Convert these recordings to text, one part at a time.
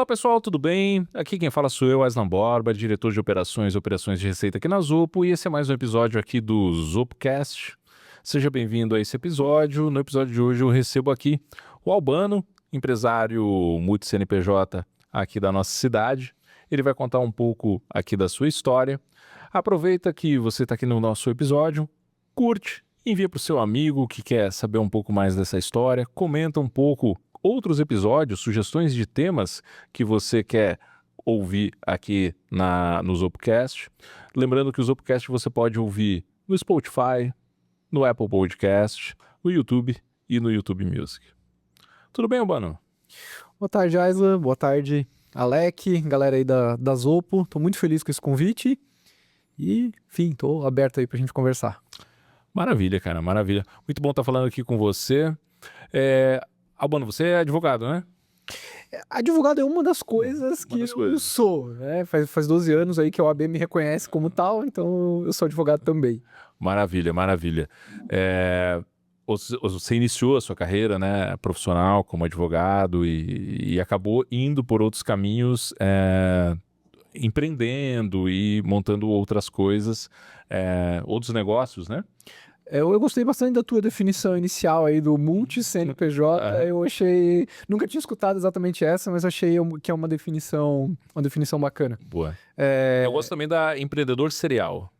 Fala pessoal, tudo bem? Aqui quem fala sou eu, Aslan Borba, diretor de operações e operações de receita aqui na Zopo, e esse é mais um episódio aqui do Zopcast. Seja bem-vindo a esse episódio. No episódio de hoje eu recebo aqui o Albano, empresário multi-CNPJ aqui da nossa cidade. Ele vai contar um pouco aqui da sua história. Aproveita que você está aqui no nosso episódio, curte, envia para o seu amigo que quer saber um pouco mais dessa história, comenta um pouco outros episódios, sugestões de temas que você quer ouvir aqui no Zopcast. Lembrando que o Zopcast você pode ouvir no Spotify, no Apple Podcast, no YouTube e no YouTube Music. Tudo bem, Albano? Boa tarde, Aisla. Boa tarde, Alec, galera aí da Zopo. Tô muito feliz com esse convite e, enfim, tô aberto aí pra gente conversar. Maravilha, cara, maravilha. Muito bom estar falando aqui com você. Albano, você é advogado, né? Advogado é uma das coisas que eu sou, né? Faz 12 anos aí que a OAB me reconhece como tal, então eu sou advogado também. Maravilha, maravilha. Você iniciou a sua carreira, né, profissional como advogado e acabou indo por outros caminhos, empreendendo e montando outras coisas, outros negócios, né? Eu gostei bastante da tua definição inicial aí do multi-CNPJ. Eu achei... Nunca tinha escutado exatamente essa, mas achei que é uma definição bacana. Boa. Eu gosto também da empreendedor serial.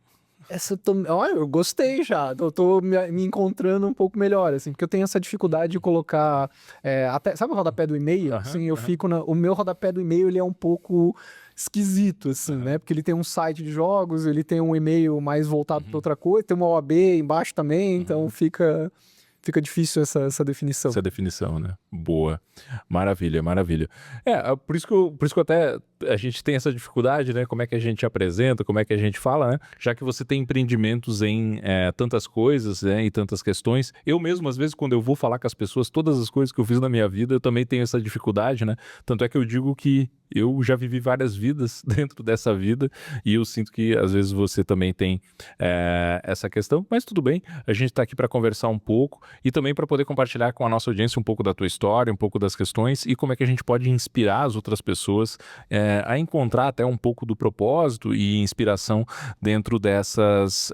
Olha, eu gostei já. Eu tô me encontrando um pouco melhor, assim, porque eu tenho essa dificuldade de colocar... até, sabe o rodapé do e-mail? Eu fico o meu rodapé do e-mail, ele é um pouco esquisito, assim, né? Porque ele tem um site de jogos, ele tem um e-mail mais voltado para outra coisa, tem uma OAB embaixo também, então fica difícil essa definição. Essa definição, né? Boa. Maravilha, maravilha. Por isso que eu até... A gente tem essa dificuldade, né? Como é que a gente apresenta, como é que a gente fala, né? Já que você tem empreendimentos em tantas coisas, né? E tantas questões. Eu mesmo, às vezes, quando eu vou falar com as pessoas, todas as coisas que eu fiz na minha vida, eu também tenho essa dificuldade, né? Tanto é que eu digo que eu já vivi várias vidas dentro dessa vida e eu sinto que, às vezes, você também tem essa questão. Mas tudo bem, a gente está aqui para conversar um pouco e também para poder compartilhar com a nossa audiência um pouco da tua história, um pouco das questões e como é que a gente pode inspirar as outras pessoas a encontrar até um pouco do propósito e inspiração dentro dessas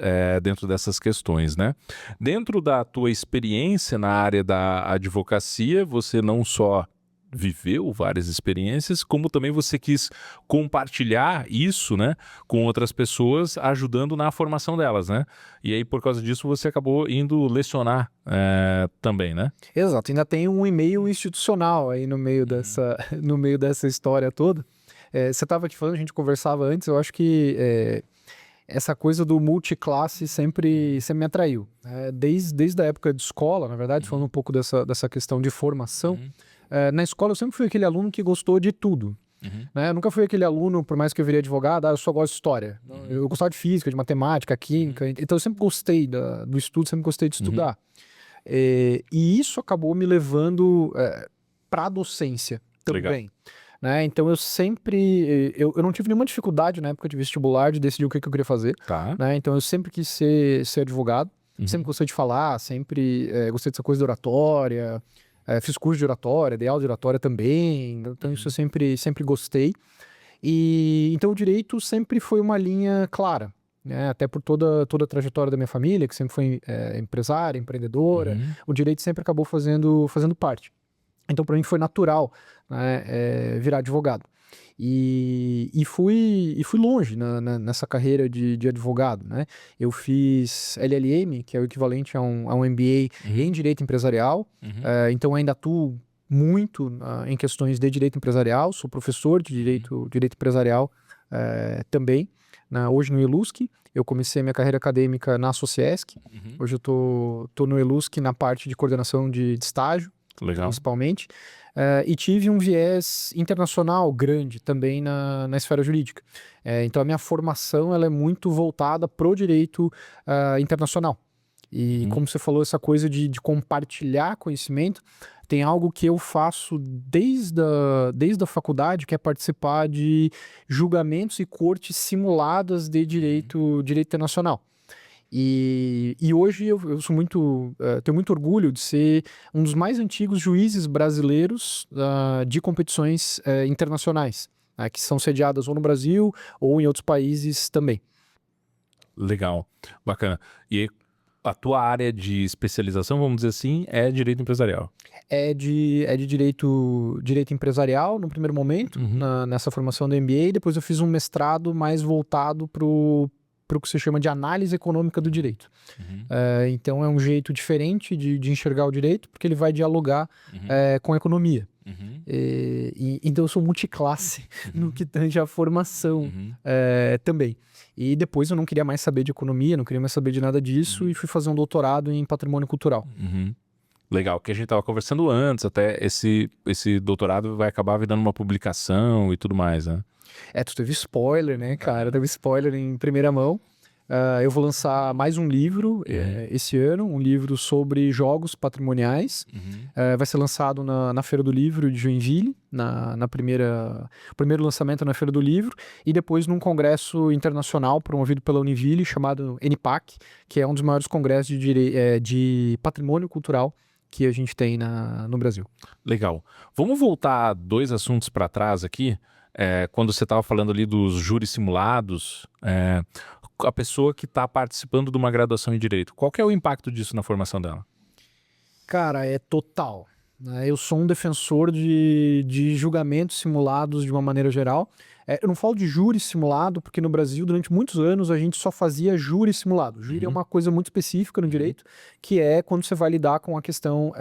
questões, né? Dentro da tua experiência na área da advocacia, você não só viveu várias experiências, como também você quis compartilhar isso, né, com outras pessoas, ajudando na formação delas, né? E aí, por causa disso, você acabou indo lecionar também, né? Exato, ainda tem um e-mail institucional aí no meio dessa história toda. Você estava aqui falando, a gente conversava antes, eu acho que essa coisa do multiclasse sempre me atraiu. Desde a época de escola, na verdade, falando um pouco dessa questão de formação, na escola eu sempre fui aquele aluno que gostou de tudo. Né? Eu nunca fui aquele aluno, por mais que eu viria advogado, eu só gosto de história. Eu gostava de física, de matemática, química, então eu sempre gostei do estudo, sempre gostei de estudar. E isso acabou me levando para a docência também. Legal. Né? Então eu sempre... Eu não tive nenhuma dificuldade na época de vestibular de decidir o que eu queria fazer. Tá. Né? Então eu sempre quis ser advogado, sempre gostei de falar, sempre gostei dessa coisa de oratória, fiz curso de oratória, dei aula de oratória também, então isso eu sempre gostei. E então o direito sempre foi uma linha clara, né? Até por toda a trajetória da minha família, que sempre foi empresária, empreendedora, o direito sempre acabou fazendo parte. Então, para mim foi natural, né, virar advogado. E fui longe nessa carreira de advogado, né? Eu fiz LLM, que é o equivalente a um MBA em Direito Empresarial. Então, ainda atuo muito em questões de Direito Empresarial. Sou professor de Direito Empresarial também. Hoje no ELUSC. Eu comecei minha carreira acadêmica na Sociesc. Hoje eu tô no ELUSC na parte de coordenação de estágio. Legal. Principalmente, e tive um viés internacional grande também na esfera jurídica. Então a minha formação ela é muito voltada para o direito internacional. E como você falou, essa coisa de compartilhar conhecimento, tem algo que eu faço desde a faculdade, que é participar de julgamentos e cortes simuladas de direito internacional. E hoje eu sou tenho muito orgulho de ser um dos mais antigos juízes brasileiros de competições internacionais, né, que são sediadas ou no Brasil ou em outros países também. Legal, bacana. E a tua área de especialização, vamos dizer assim, é direito empresarial? É de direito empresarial no primeiro momento, nessa formação do MBA, e depois eu fiz um mestrado mais voltado para o que se chama de análise econômica do direito. Então é um jeito diferente de enxergar o direito, porque ele vai dialogar com a economia. Então eu sou multiclasse no que tange a formação também. E depois eu não queria mais saber de economia, não queria mais saber de nada disso e fui fazer um doutorado em patrimônio cultural. Legal, que a gente estava conversando antes, até esse doutorado vai acabar virando uma publicação e tudo mais, né? Tu teve spoiler, né, cara? Teve spoiler em primeira mão. Eu vou lançar mais um livro esse ano, um livro sobre jogos patrimoniais. Vai ser lançado na Feira do Livro de Joinville, o primeiro lançamento na Feira do Livro, e depois num congresso internacional promovido pela Univille, chamado NPAC, que é um dos maiores congressos de patrimônio cultural que a gente tem no Brasil. Legal. Vamos voltar 2 assuntos para trás aqui. Quando você estava falando ali dos júris simulados, a pessoa que está participando de uma graduação em Direito, qual que é o impacto disso na formação dela? Cara, é total, né? Eu sou um defensor de julgamentos simulados de uma maneira geral. Eu não falo de júri simulado, porque no Brasil, durante muitos anos, a gente só fazia júri simulado. Júri é uma coisa muito específica no direito, que é quando você vai lidar com a questão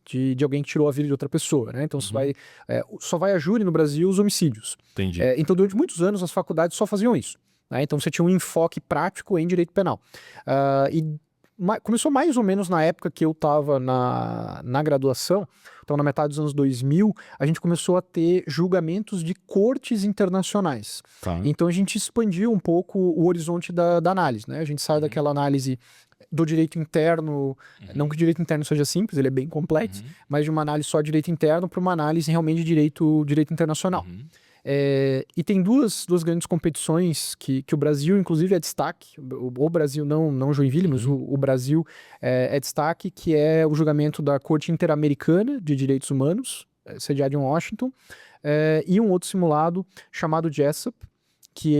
de alguém que tirou a vida de outra pessoa, né? Então só vai a júri no Brasil os homicídios. Entendi. Então, durante muitos anos, as faculdades só faziam isso, né? Então você tinha um enfoque prático em direito penal. Começou mais ou menos na época que eu estava na graduação, então na metade dos anos 2000, a gente começou a ter julgamentos de cortes internacionais. Tá. Então a gente expandiu um pouco o horizonte da análise, né? A gente sai daquela análise do direito interno, não que o direito interno seja simples, ele é bem complexo, mas de uma análise só de direito interno para uma análise realmente de direito internacional. E tem duas grandes competições que o Brasil, inclusive, é destaque. O Brasil, não Joinville, mas o Brasil é destaque, que é o julgamento da Corte Interamericana de Direitos Humanos, sediado em Washington, e um outro simulado chamado Jessup, que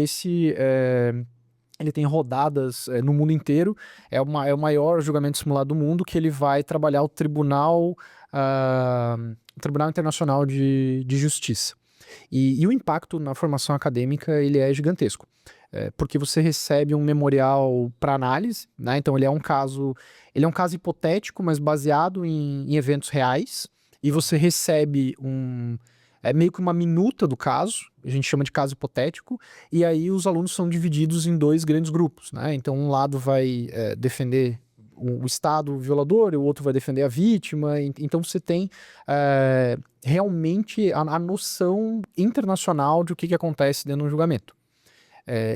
ele tem rodadas no mundo inteiro. É o maior julgamento simulado do mundo, que ele vai trabalhar o Tribunal Internacional de Justiça. E o impacto na formação acadêmica ele é gigantesco, porque você recebe um memorial para análise, né? Então ele é um caso hipotético, mas baseado em eventos reais, e você recebe meio que uma minuta do caso, a gente chama de caso hipotético, e aí os alunos são divididos em 2 grandes grupos, né? Então um lado vai defender o Estado violador, e o outro vai defender a vítima. Então você tem realmente a noção internacional de o que acontece dentro de um julgamento.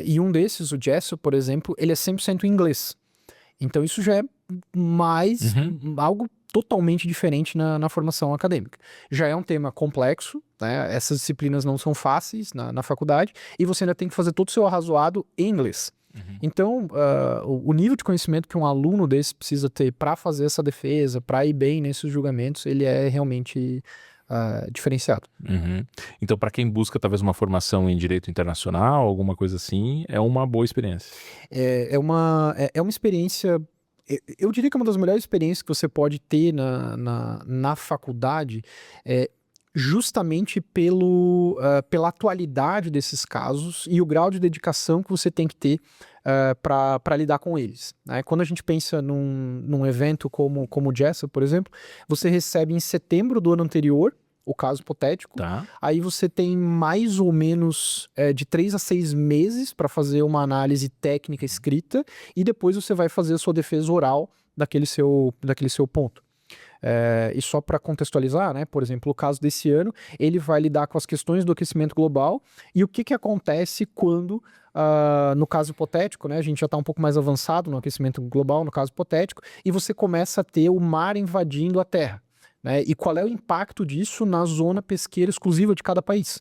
E um desses, o Jessup, por exemplo, ele é 100% em inglês. Então isso já é mais algo totalmente diferente na formação acadêmica. Já é um tema complexo, né? Essas disciplinas não são fáceis na faculdade, e você ainda tem que fazer todo o seu arrazoado em inglês. Então, o nível de conhecimento que um aluno desse precisa ter para fazer essa defesa, para ir bem nesses julgamentos, ele é realmente diferenciado. Então, para quem busca talvez uma formação em direito internacional, alguma coisa assim, é uma boa experiência. É uma experiência, eu diria que é uma das melhores experiências que você pode ter na faculdade, justamente pela atualidade desses casos e o grau de dedicação que você tem que ter para lidar com eles, né? Quando a gente pensa num evento como o Jessup, por exemplo, você recebe em setembro do ano anterior o caso hipotético, aí você tem mais ou menos de 3 a 6 meses para fazer uma análise técnica escrita, e depois você vai fazer a sua defesa oral daquele seu ponto. E só para contextualizar, né, por exemplo, o caso desse ano, ele vai lidar com as questões do aquecimento global e o que acontece quando, no caso hipotético, né, a gente já está um pouco mais avançado no aquecimento global, no caso hipotético, e você começa a ter o mar invadindo a Terra, né, e qual é o impacto disso na zona pesqueira exclusiva de cada país.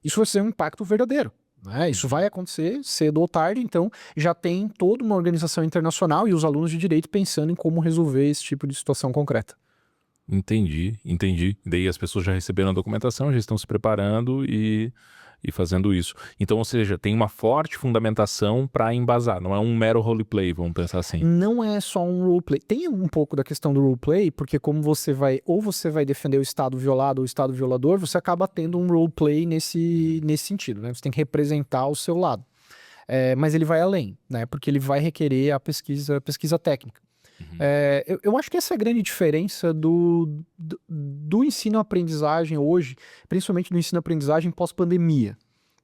Isso vai ser um impacto verdadeiro, né? Isso vai acontecer cedo ou tarde, então já tem toda uma organização internacional e os alunos de direito pensando em como resolver esse tipo de situação concreta. Entendi. Daí as pessoas já receberam a documentação, já estão se preparando e fazendo isso. Então, ou seja, tem uma forte fundamentação para embasar, não é um mero roleplay, vamos pensar assim. Não é só um roleplay. Tem um pouco da questão do roleplay, porque como você vai defender o Estado violado ou o Estado violador, você acaba tendo um roleplay nesse sentido, né? Você tem que representar o seu lado. Mas ele vai além, né? Porque ele vai requerer a pesquisa técnica. Eu acho que essa é a grande diferença do ensino-aprendizagem hoje, principalmente do ensino-aprendizagem pós-pandemia,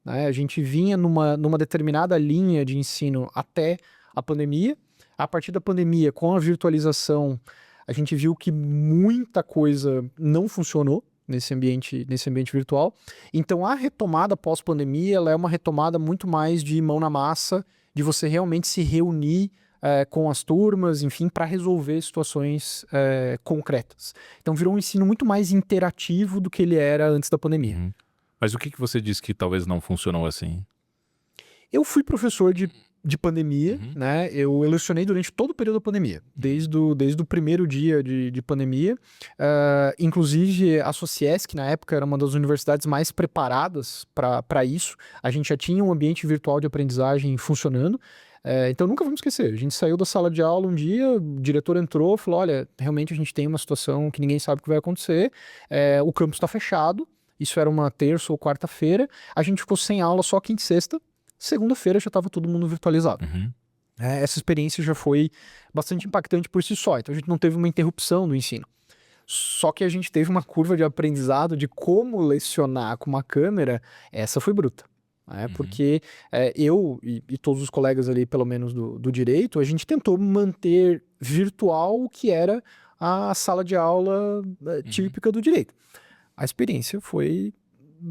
né? A gente vinha numa determinada linha de ensino até a pandemia. A partir da pandemia, com a virtualização, a gente viu que muita coisa não funcionou nesse ambiente virtual. Então, a retomada pós-pandemia, ela é uma retomada muito mais de mão na massa, de você realmente se reunir com as turmas, enfim, para resolver situações concretas. Então virou um ensino muito mais interativo do que ele era antes da pandemia. Mas o que você disse que talvez não funcionou assim? Eu fui professor de pandemia, né? Eu lecionei durante todo o período da pandemia, desde o primeiro dia de pandemia. Inclusive, a Sociesc, na época, era uma das universidades mais preparadas para isso. A gente já tinha um ambiente virtual de aprendizagem funcionando. Então nunca vamos esquecer, a gente saiu da sala de aula um dia, o diretor entrou e falou, olha, realmente a gente tem uma situação que ninguém sabe o que vai acontecer, o campus está fechado, isso era uma terça ou quarta-feira, a gente ficou sem aula só quinta e sexta, segunda-feira já estava todo mundo virtualizado. Essa experiência já foi bastante impactante por si só, então a gente não teve uma interrupção do ensino. Só que a gente teve uma curva de aprendizado de como lecionar com uma câmera, essa foi bruta. Porque eu e todos os colegas ali, pelo menos do direito, a gente tentou manter virtual o que era a sala de aula típica do direito. A experiência foi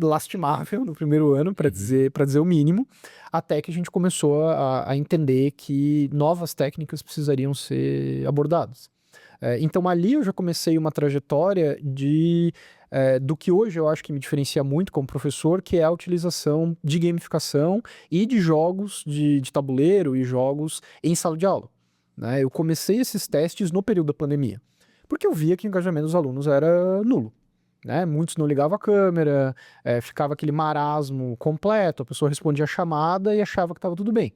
lastimável no primeiro ano, para dizer o mínimo, até que a gente começou a entender que novas técnicas precisariam ser abordadas. Então ali eu já comecei uma trajetória do que hoje eu acho que me diferencia muito como professor, que é a utilização de gamificação e de jogos de tabuleiro e jogos em sala de aula, né? Eu comecei esses testes no período da pandemia, porque eu via que o engajamento dos alunos era nulo, né? Muitos não ligavam a câmera, ficava aquele marasmo completo, a pessoa respondia a chamada e achava que estava tudo bem.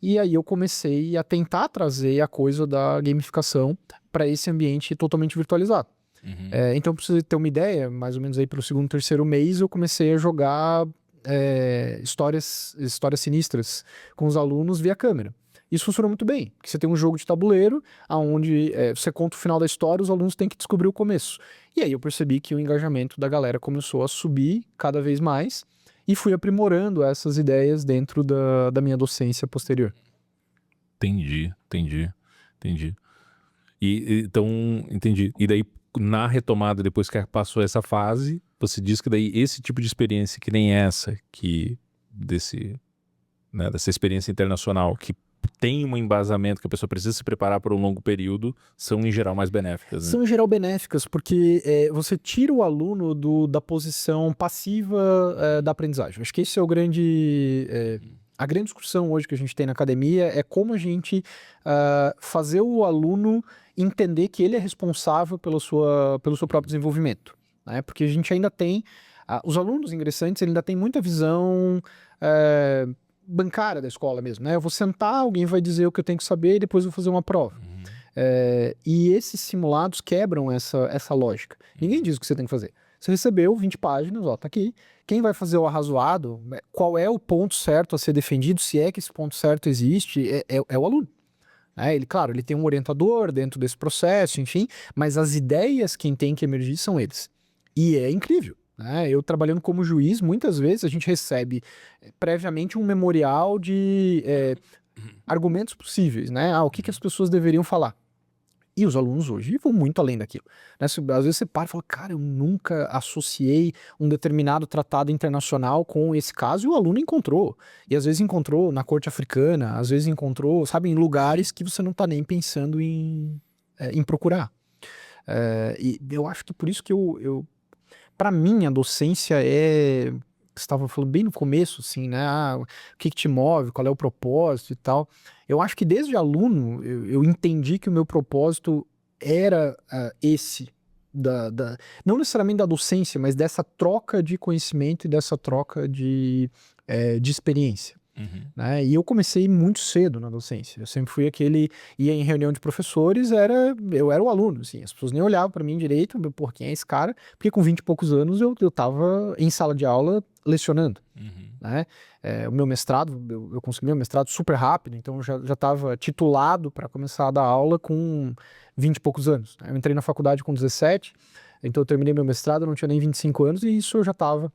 E aí eu comecei a tentar trazer a coisa da gamificação para esse ambiente totalmente virtualizado. Então, para você ter uma ideia, mais ou menos aí pelo segundo, terceiro mês, eu comecei a jogar histórias sinistras com os alunos via câmera. Isso funcionou muito bem, porque você tem um jogo de tabuleiro, onde você conta o final da história, os alunos têm que descobrir o começo. E aí eu percebi que o engajamento da galera começou a subir cada vez mais, e fui aprimorando essas ideias dentro da minha docência posterior. Entendi. Então, entendi. E daí, na retomada, depois que passou essa fase, você diz que daí esse tipo de experiência que nem essa, dessa experiência internacional, que tem um embasamento que a pessoa precisa se preparar por um longo período, são em geral mais benéficas, né? São em geral benéficas, porque você tira o aluno da posição passiva da aprendizagem. Acho que esse é a grande discussão hoje que a gente tem na academia é como a gente fazer o aluno entender que ele é responsável pelo seu próprio desenvolvimento, né? Porque a gente ainda tem, os alunos ingressantes ainda têm muita visão bancária da escola mesmo, né? Eu vou sentar, alguém vai dizer o que eu tenho que saber e depois eu vou fazer uma prova. E esses simulados quebram essa lógica. Ninguém diz o que você tem que fazer. Você recebeu 20 páginas, ó, tá aqui. Quem vai fazer o arrazoado, qual é o ponto certo a ser defendido, se é que esse ponto certo existe, é o aluno. Claro, ele tem um orientador dentro desse processo, enfim, mas as ideias quem tem que emergir são eles. E é incrível. Eu trabalhando como juiz, muitas vezes a gente recebe previamente um memorial de argumentos possíveis, né? O que as pessoas deveriam falar. E os alunos hoje vão muito além daquilo, né? Às vezes você para e fala, cara, eu nunca associei um determinado tratado internacional com esse caso, e o aluno encontrou. E às vezes encontrou na corte africana, às vezes encontrou, sabe, em lugares que você não está nem pensando em procurar. E eu acho que por isso que para mim, a docência você estava falando bem no começo, assim, né? O que te move, qual é o propósito e tal. Eu acho que desde aluno eu entendi que o meu propósito era esse, não necessariamente da docência, mas dessa troca de conhecimento e dessa troca de experiência. Né? E eu comecei muito cedo na docência. Eu sempre fui ia em reunião de professores, eu era o aluno, assim, as pessoas nem olhavam para mim direito, por quem é esse cara? Porque com 20 e poucos anos eu tava em sala de aula lecionando. Né? O meu mestrado, eu consegui meu mestrado super rápido, então eu já estava titulado para começar a dar aula com 20 e poucos anos. Né? Eu entrei na faculdade com 17, então eu terminei meu mestrado, eu não tinha nem 25 anos, e isso eu já estava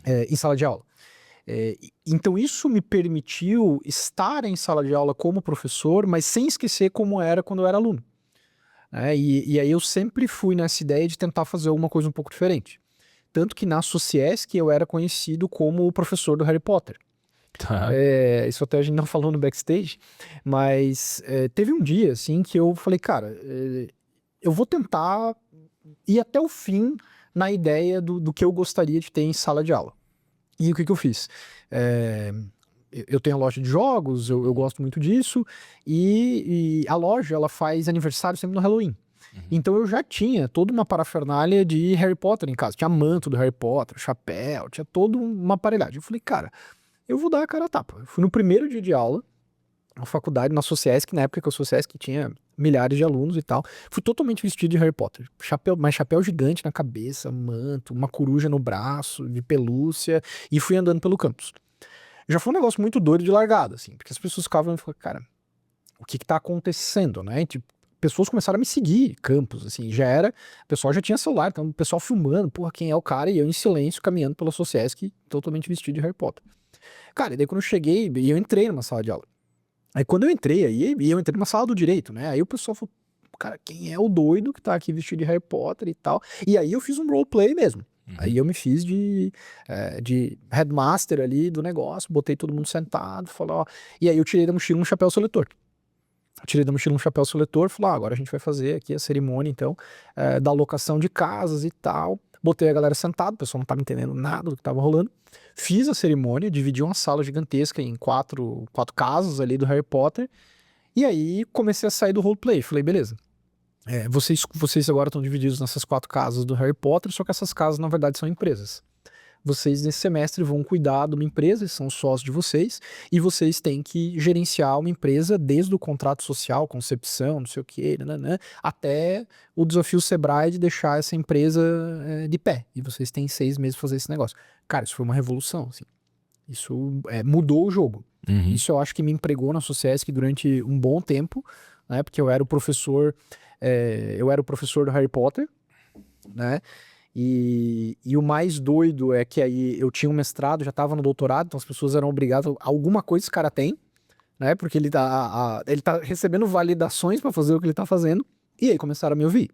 em sala de aula. Então isso me permitiu estar em sala de aula como professor, mas sem esquecer como era quando eu era aluno. E aí eu sempre fui nessa ideia de tentar fazer alguma coisa um pouco diferente. Tanto que na Sociesc eu era conhecido como o professor do Harry Potter. Tá. Isso até a gente não falou no backstage, mas teve um dia assim que eu falei, cara, eu vou tentar ir até o fim na ideia do que eu gostaria de ter em sala de aula. E o que eu fiz? Eu tenho a loja de jogos, eu gosto muito disso, e a loja ela faz aniversário sempre no Halloween. Então eu já tinha toda uma parafernália de Harry Potter em casa. Tinha manto do Harry Potter, chapéu, tinha toda uma aparelhagem. Eu falei, cara, eu vou dar a cara a tapa. Eu fui no primeiro dia de aula, na faculdade, na Sociesc, na época que a Sociesc tinha milhares de alunos e tal. Fui totalmente vestido de Harry Potter. Chapéu gigante na cabeça, manto, uma coruja no braço, de pelúcia, e fui andando pelo campus. Já foi um negócio muito doido de largada, assim, porque as pessoas ficavam e falavam, cara, o que tá acontecendo, né? E, tipo, pessoas começaram a me seguir, campus, assim, o pessoal já tinha celular, então o pessoal filmando, porra, quem é o cara? E eu em silêncio, caminhando pela Sociesc, totalmente vestido de Harry Potter. Cara, e daí quando eu cheguei, e eu entrei numa sala de aula. Aí quando eu entrei, eu entrei numa sala do direito, né? Aí o pessoal falou, cara, quem é o doido que tá aqui vestido de Harry Potter e tal? E aí eu fiz um roleplay mesmo. Aí eu me fiz de headmaster ali do negócio, botei todo mundo sentado, falou, ó. E aí eu tirei da mochila um chapéu seletor. Falei, agora a gente vai fazer aqui a cerimônia, então, da locação de casas e tal. Botei a galera sentada, o pessoal não tava entendendo nada do que tava rolando. Fiz a cerimônia, dividi uma sala gigantesca em quatro casas ali do Harry Potter. E aí comecei a sair do roleplay. Falei, beleza. Vocês agora estão divididos nessas 4 casas do Harry Potter, só que essas casas na verdade são empresas. Vocês nesse semestre vão cuidar de uma empresa, são sócios de vocês, e vocês têm que gerenciar uma empresa desde o contrato social, concepção, não sei o que, até o desafio Sebrae de deixar essa empresa de pé. E vocês têm 6 meses para fazer esse negócio. Cara, isso foi uma revolução, assim. Isso mudou o jogo. Isso eu acho que me empregou na Sociesc durante um bom tempo, né? Porque eu era o professor do Harry Potter, né? E o mais doido é que aí eu tinha um mestrado, já estava no doutorado, então as pessoas eram obrigadas, alguma coisa esse cara tem, né? Porque ele tá recebendo validações para fazer o que ele tá fazendo, e aí começaram a me ouvir,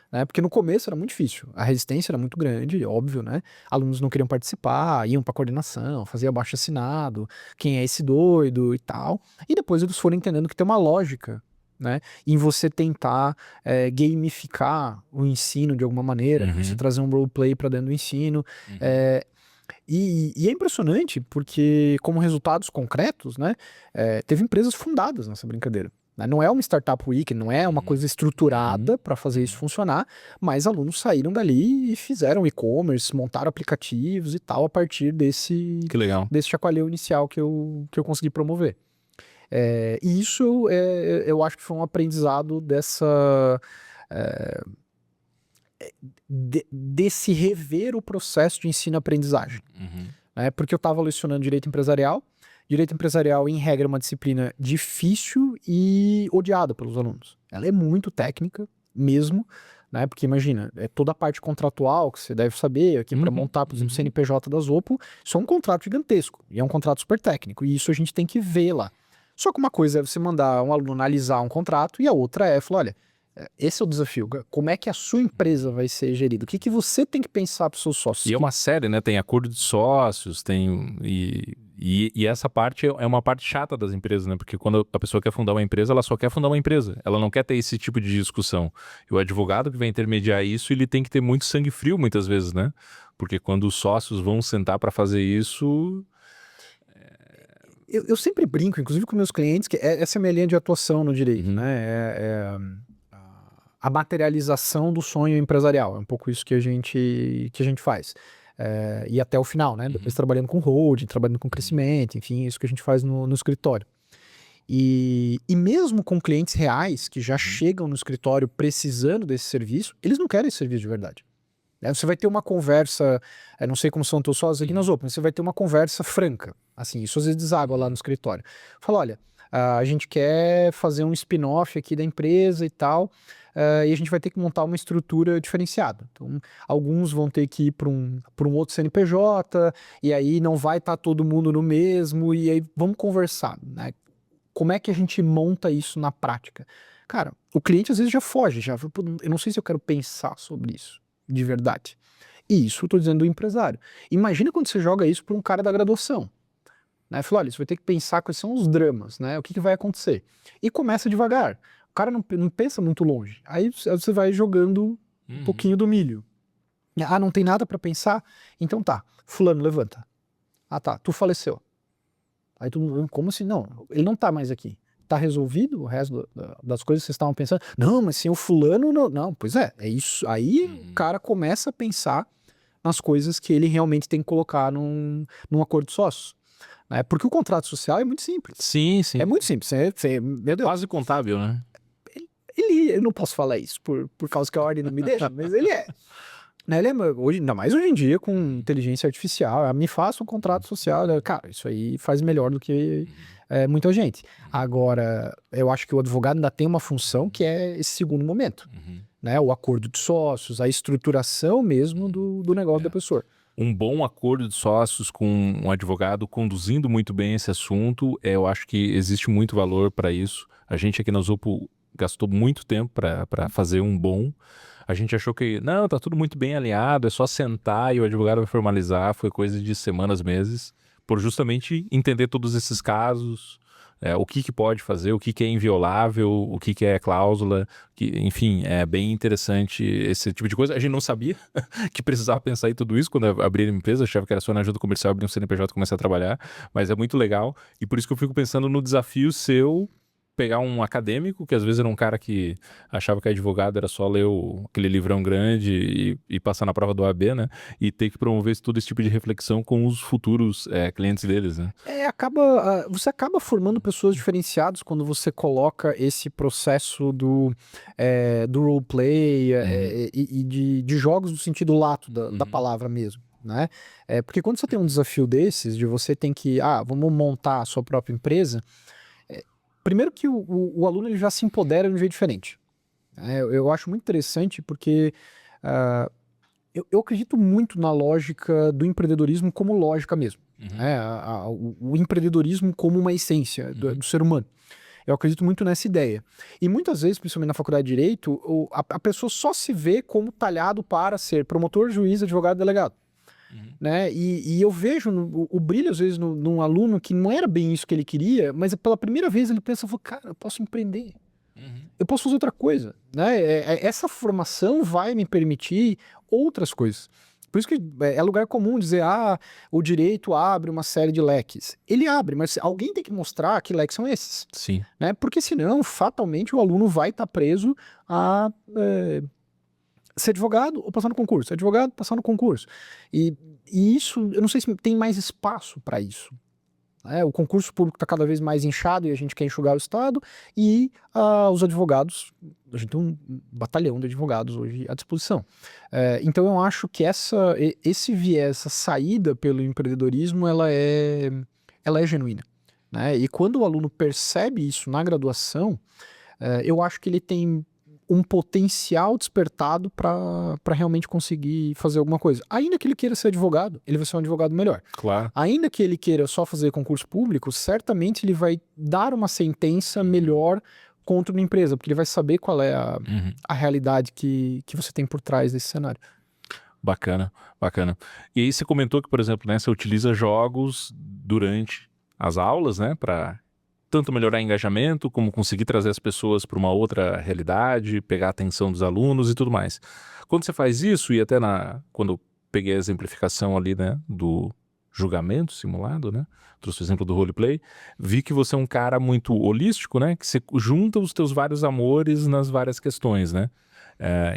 né? Porque no começo era muito difícil, a resistência era muito grande, óbvio, né? Alunos não queriam participar, iam para coordenação, fazia abaixo-assinado, quem é esse doido e tal, e depois eles foram entendendo que tem uma lógica, né, em você tentar gamificar o ensino de alguma maneira, você trazer um roleplay para dentro do ensino. E é impressionante porque, como resultados concretos, né, teve empresas fundadas nessa brincadeira. Não é uma startup week, não é uma coisa estruturada para fazer isso funcionar, mas alunos saíram dali e fizeram e-commerce, montaram aplicativos e tal a partir desse chacoalhão inicial que eu consegui promover. E isso eu acho que foi um aprendizado desse rever o processo de ensino-aprendizagem. Porque eu estava lecionando direito empresarial. Direito empresarial, em regra, é uma disciplina difícil e odiada pelos alunos. Ela é muito técnica mesmo, né? Porque imagina, toda a parte contratual que você deve saber, aqui para montar, por exemplo, o CNPJ da Zopo, isso é um contrato gigantesco e é um contrato super técnico. E isso a gente tem que ver lá. Só que uma coisa é você mandar um aluno analisar um contrato e a outra é falar, olha, esse é o desafio. Como é que a sua empresa vai ser gerida? O que você tem que pensar para os seus sócios? E é uma série, né? Tem acordo de sócios, tem E essa parte é uma parte chata das empresas, né? Porque quando a pessoa quer fundar uma empresa, ela só quer fundar uma empresa. Ela não quer ter esse tipo de discussão. E o advogado que vai intermediar isso, ele tem que ter muito sangue frio muitas vezes, né? Porque quando os sócios vão sentar para fazer isso... Eu sempre brinco, inclusive com meus clientes, que essa é a minha linha de atuação no direito, né? A materialização do sonho empresarial. É um pouco isso que a gente faz. E até o final, né? Depois trabalhando com holding, trabalhando com crescimento, enfim, isso que a gente faz no escritório. E mesmo com clientes reais que já chegam no escritório precisando desse serviço, eles não querem esse serviço de verdade. Você vai ter uma conversa, não sei como são teus sócios aqui nas Open, você vai ter uma conversa franca, assim, isso às vezes deságua lá no escritório. Fala, olha, a gente quer fazer um spin-off aqui da empresa e tal, e a gente vai ter que montar uma estrutura diferenciada. Então, alguns vão ter que ir para um outro CNPJ, e aí não vai estar todo mundo no mesmo, e aí vamos conversar, né? Como é que a gente monta isso na prática? Cara, o cliente às vezes já foge, eu não sei se eu quero pensar sobre isso de verdade. E isso eu tô dizendo do empresário. Imagina quando você joga isso para um cara da graduação. Né? Fala, olha, você vai ter que pensar quais são os dramas, né? O que vai acontecer. E começa devagar. O cara não pensa muito longe. Aí você vai jogando um pouquinho do milho. Ah, não tem nada para pensar? Então tá, fulano, levanta. Ah tá, tu faleceu. Aí tu, como assim? Não, ele não tá mais aqui. Tá resolvido o resto das coisas que vocês estavam pensando? Não, mas sem o fulano, não, pois é isso. Aí o cara começa a pensar nas coisas que ele realmente tem que colocar num acordo de sócios. Né? Porque o contrato social é muito simples. Sim, sim. É muito simples. Meu Deus. Quase contábil, né? Eu não posso falar isso por causa que a ordem não me deixa, mas ele é. Né, ainda mais hoje em dia com inteligência artificial, me faça um contrato social, né? Cara, isso aí faz melhor do que muita gente. Agora, eu acho que o advogado ainda tem uma função que é esse segundo momento, né? O acordo de sócios, a estruturação mesmo do negócio da pessoa. Um bom acordo de sócios com um advogado conduzindo muito bem esse assunto, eu acho que existe muito valor para isso. A gente aqui na Zopo gastou muito tempo para fazer um bom. A gente achou que, não, tá tudo muito bem alinhado, é só sentar e o advogado vai formalizar. Foi coisa de semanas, meses, por justamente entender todos esses casos, o que pode fazer, o que é inviolável, o que é cláusula, enfim, é bem interessante esse tipo de coisa. A gente não sabia que precisava pensar em tudo isso quando abrir a empresa, achava que era só na ajuda comercial, abrir um CNPJ e começar a trabalhar, mas é muito legal. E por isso que eu fico pensando no desafio seu, pegar um acadêmico, que às vezes era um cara que achava que advogado era só ler aquele livrão grande e passar na prova do AB, né? E ter que promover todo esse tipo de reflexão com os futuros clientes deles, né? Você acaba formando pessoas diferenciadas quando você coloca esse processo do roleplay e de jogos no sentido lato da palavra mesmo. Né? Porque quando você tem um desafio desses, de você tem que, vamos montar a sua própria empresa, primeiro que o aluno ele já se empodera de um jeito diferente. Eu acho muito interessante porque eu acredito muito na lógica do empreendedorismo como lógica mesmo. O empreendedorismo como uma essência do ser humano. Eu acredito muito nessa ideia. E muitas vezes, principalmente na faculdade de Direito, a pessoa só se vê como talhado para ser promotor, juiz, advogado, delegado. Né? E eu vejo o brilho, às vezes, num aluno que não era bem isso que ele queria, mas pela primeira vez ele pensa, cara, eu posso empreender. Eu posso fazer outra coisa. Né? Essa formação vai me permitir outras coisas. Por isso que é lugar comum dizer, o direito abre uma série de leques. Ele abre, mas alguém tem que mostrar que leques são esses. Sim. Né? Porque senão, fatalmente, o aluno vai estar preso a ser advogado ou passar no concurso. Advogado, passar no concurso. E isso, eu não sei se tem mais espaço para isso. O concurso público está cada vez mais inchado e a gente quer enxugar o Estado, e os advogados, a gente tem um batalhão de advogados hoje à disposição. Então eu acho que esse viés, essa saída pelo empreendedorismo, ela é genuína. Né? E quando o aluno percebe isso na graduação, eu acho que ele tem um potencial despertado para realmente conseguir fazer alguma coisa. Ainda que ele queira ser advogado, ele vai ser um advogado melhor. Claro. Ainda que ele queira só fazer concurso público, certamente ele vai dar uma sentença melhor contra uma empresa, porque ele vai saber qual é a realidade que você tem por trás desse cenário. Bacana, bacana. E aí você comentou que, por exemplo, né, você utiliza jogos durante as aulas, né? Para tanto melhorar engajamento, como conseguir trazer as pessoas para uma outra realidade, pegar a atenção dos alunos e tudo mais. Quando você faz isso, e até quando eu peguei a exemplificação ali, né, do julgamento simulado, né, trouxe o exemplo do roleplay, vi que você é um cara muito holístico, né, que você junta os teus vários amores nas várias questões, né.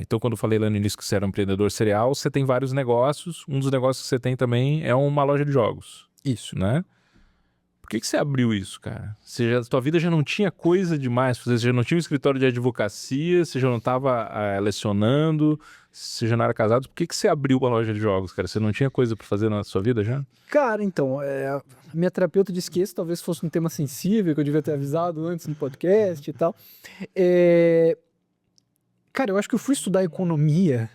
Então, quando eu falei lá no início que você era um empreendedor serial, você tem vários negócios, um dos negócios que você tem também é uma loja de jogos. Isso. Né? Por que você abriu isso, cara? Tua vida já não tinha coisa demais, você já não tinha um escritório de advocacia, você já não estava lecionando, você já não era casado. Por que você abriu uma loja de jogos, cara? Você não tinha coisa para fazer na sua vida já? Cara, então, minha terapeuta disse que esse talvez fosse um tema sensível, que eu devia ter avisado antes no podcast e tal. Cara, eu acho que eu fui estudar economia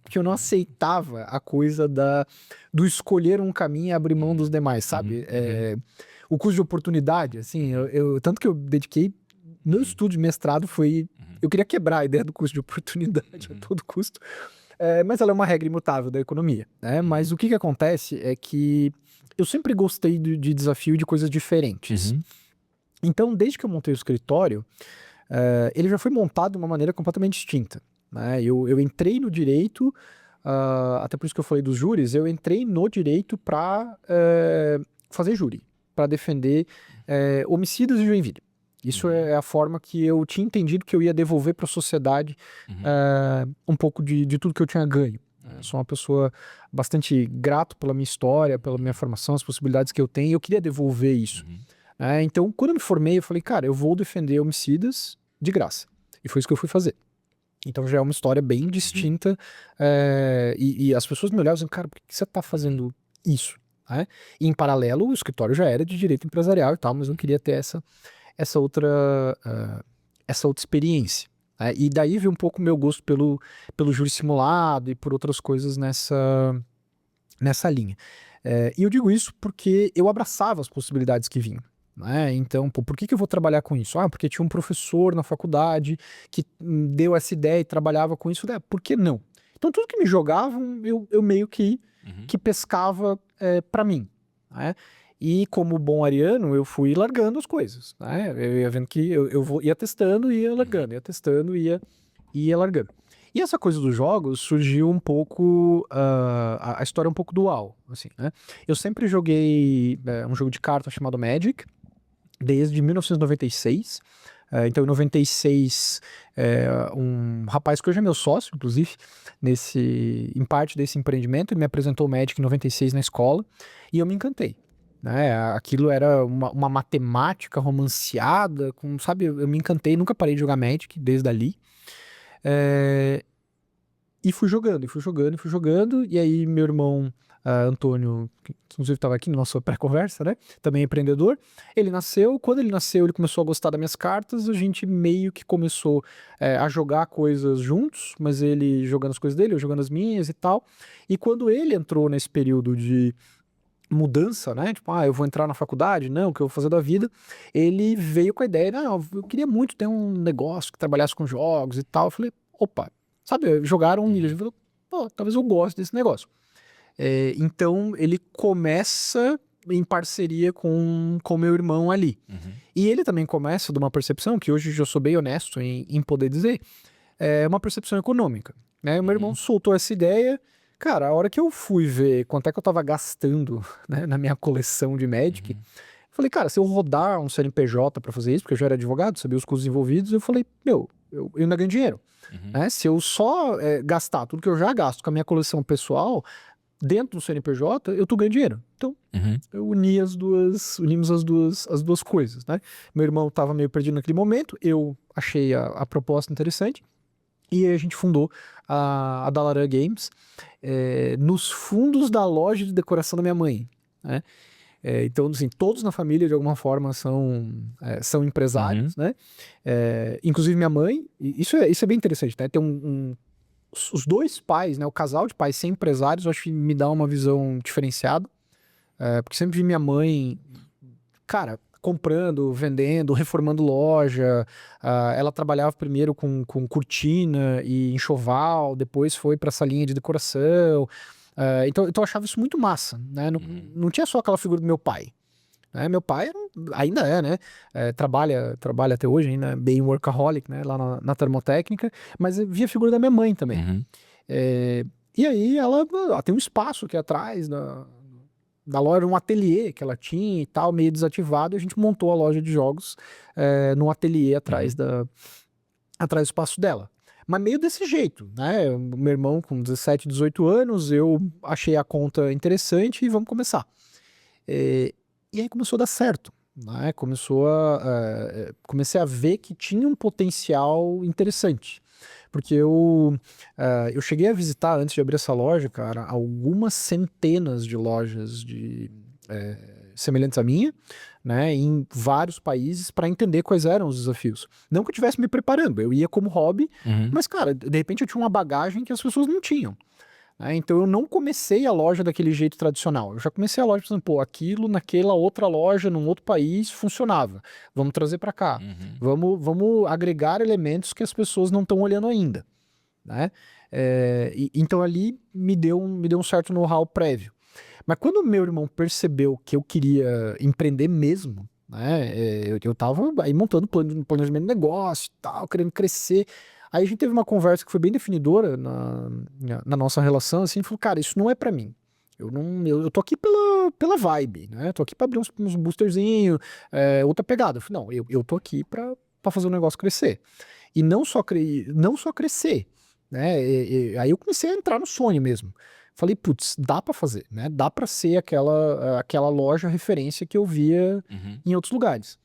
porque eu não aceitava a coisa do escolher um caminho e abrir mão dos demais, sabe? O custo de oportunidade, assim, tanto que eu dediquei, meu estudo de mestrado foi, eu queria quebrar a ideia do custo de oportunidade a todo custo, mas ela é uma regra imutável da economia, né? Mas o que acontece é que eu sempre gostei de desafio e de coisas diferentes. Então, desde que eu montei o escritório, ele já foi montado de uma maneira completamente distinta, né? Eu entrei no direito, até por isso que eu falei dos júris, eu entrei no direito para fazer júri, para defender homicídios de Joinville. Isso é a forma que eu tinha entendido que eu ia devolver para a sociedade um pouco de tudo que eu tinha ganho. Sou uma pessoa bastante grato pela minha história, pela minha formação, as possibilidades que eu tenho, e eu queria devolver isso. Então, quando eu me formei, eu falei, cara, eu vou defender homicidas de graça. E foi isso que eu fui fazer. Então já é uma história bem distinta, e as pessoas me olhavam e diziam, cara, por que você está fazendo isso? E em paralelo, o escritório já era de direito empresarial e tal, mas eu queria ter essa outra experiência. E daí veio um pouco o meu gosto pelo júri simulado e por outras coisas nessa linha. E eu digo isso porque eu abraçava as possibilidades que vinham. Então, por que eu vou trabalhar com isso? Porque tinha um professor na faculdade que deu essa ideia e trabalhava com isso. Por que não? Então, tudo que me jogavam, eu meio que pescava para mim. E como bom ariano, eu fui largando as coisas. Eu ia vendo que ia testando, ia largando, ia testando, ia largando. E essa coisa dos jogos surgiu um pouco, a história é um pouco dual. Assim, Eu sempre joguei um jogo de cartas chamado Magic, desde 1996. Então, em 96, um rapaz que hoje é meu sócio, inclusive, em parte desse empreendimento, ele me apresentou o Magic em 96 na escola, e eu me encantei. Aquilo era uma matemática romanceada, sabe, eu me encantei, nunca parei de jogar Magic desde ali. E fui jogando, e aí meu irmão Antônio, que inclusive estava aqui na nossa pré-conversa, né? Também é empreendedor. Ele nasceu, quando ele nasceu, ele começou a gostar das minhas cartas, a gente meio que começou a jogar coisas juntos, mas ele jogando as coisas dele, eu jogando as minhas e tal. E quando ele entrou nesse período de mudança, né? Tipo, eu vou entrar na faculdade, não, o que eu vou fazer da vida? Ele veio com a ideia, não, eu queria muito ter um negócio que trabalhasse com jogos e tal. Eu falei, opa, sabe, jogaram um milho. Ele falou, talvez eu goste desse negócio. Então ele começa em parceria com meu irmão ali. E ele também começa de uma percepção que hoje eu sou bem honesto em poder dizer, uma percepção econômica. O meu irmão soltou essa ideia. Cara, a hora que eu fui ver quanto é que eu tava gastando, né, na minha coleção de Magic, eu falei, cara, se eu rodar um CNPJ pra fazer isso, porque eu já era advogado, sabia os custos envolvidos, eu falei, eu ainda ganho dinheiro. Se eu só gastar tudo que eu já gasto com a minha coleção pessoal, dentro do CNPJ, eu tô ganhando dinheiro. Então, eu unimos as duas coisas, né? Meu irmão tava meio perdido naquele momento, eu achei a proposta interessante, e aí a gente fundou a Dalaran Games nos fundos da loja de decoração da minha mãe, né? Então, assim, todos na família, de alguma forma, são empresários, né? Inclusive minha mãe, isso é bem interessante, né? Tem os dois pais, né? O casal de pais ser empresários, eu acho que me dá uma visão diferenciada, porque sempre vi minha mãe, cara, comprando, vendendo, reformando loja. Ela trabalhava primeiro com cortina e enxoval, depois foi para essa linha de decoração. Então eu achava isso muito massa, né? Não tinha só aquela figura do meu pai, né? Meu pai ainda é, né? Trabalha até hoje, ainda bem workaholic, né? Lá na termotécnica, mas eu vi a figura da minha mãe também. Uhum. E aí ela tem um espaço aqui atrás da loja, um ateliê que ela tinha e tal, meio desativado, e a gente montou a loja de jogos num ateliê atrás do espaço dela. Mas meio desse jeito, né? Meu irmão com 17, 18 anos, eu achei a conta interessante e vamos começar. E aí começou a dar certo, né? Comecei a ver que tinha um potencial interessante. Porque eu cheguei a visitar, antes de abrir essa loja, cara, algumas centenas de lojas semelhantes à minha, né, em vários países para entender quais eram os desafios. Não que eu estivesse me preparando, eu ia como hobby, mas, cara, de repente eu tinha uma bagagem que as pessoas não tinham. Então eu não comecei a loja daquele jeito tradicional. Eu já comecei a loja pensando, pô, aquilo naquela outra loja, num outro país, funcionava. Vamos trazer para cá. Vamos agregar elementos que as pessoas não estão olhando ainda, né? Então ali me deu um certo know-how prévio. Mas quando meu irmão percebeu que eu queria empreender mesmo, né? Eu tava aí montando planejamento de negócio e tal, querendo crescer. Aí a gente teve uma conversa que foi bem definidora na nossa relação, assim, falou, cara, isso não é pra mim. Eu tô aqui pela vibe, né? Tô aqui pra abrir uns boosterzinhos, outra pegada. Eu falei, não, eu tô aqui pra fazer o negócio crescer. E não só crescer, né? Aí eu comecei a entrar no sonho mesmo. Falei, putz, dá pra fazer, né? Dá pra ser aquela loja referência que eu via em outros lugares.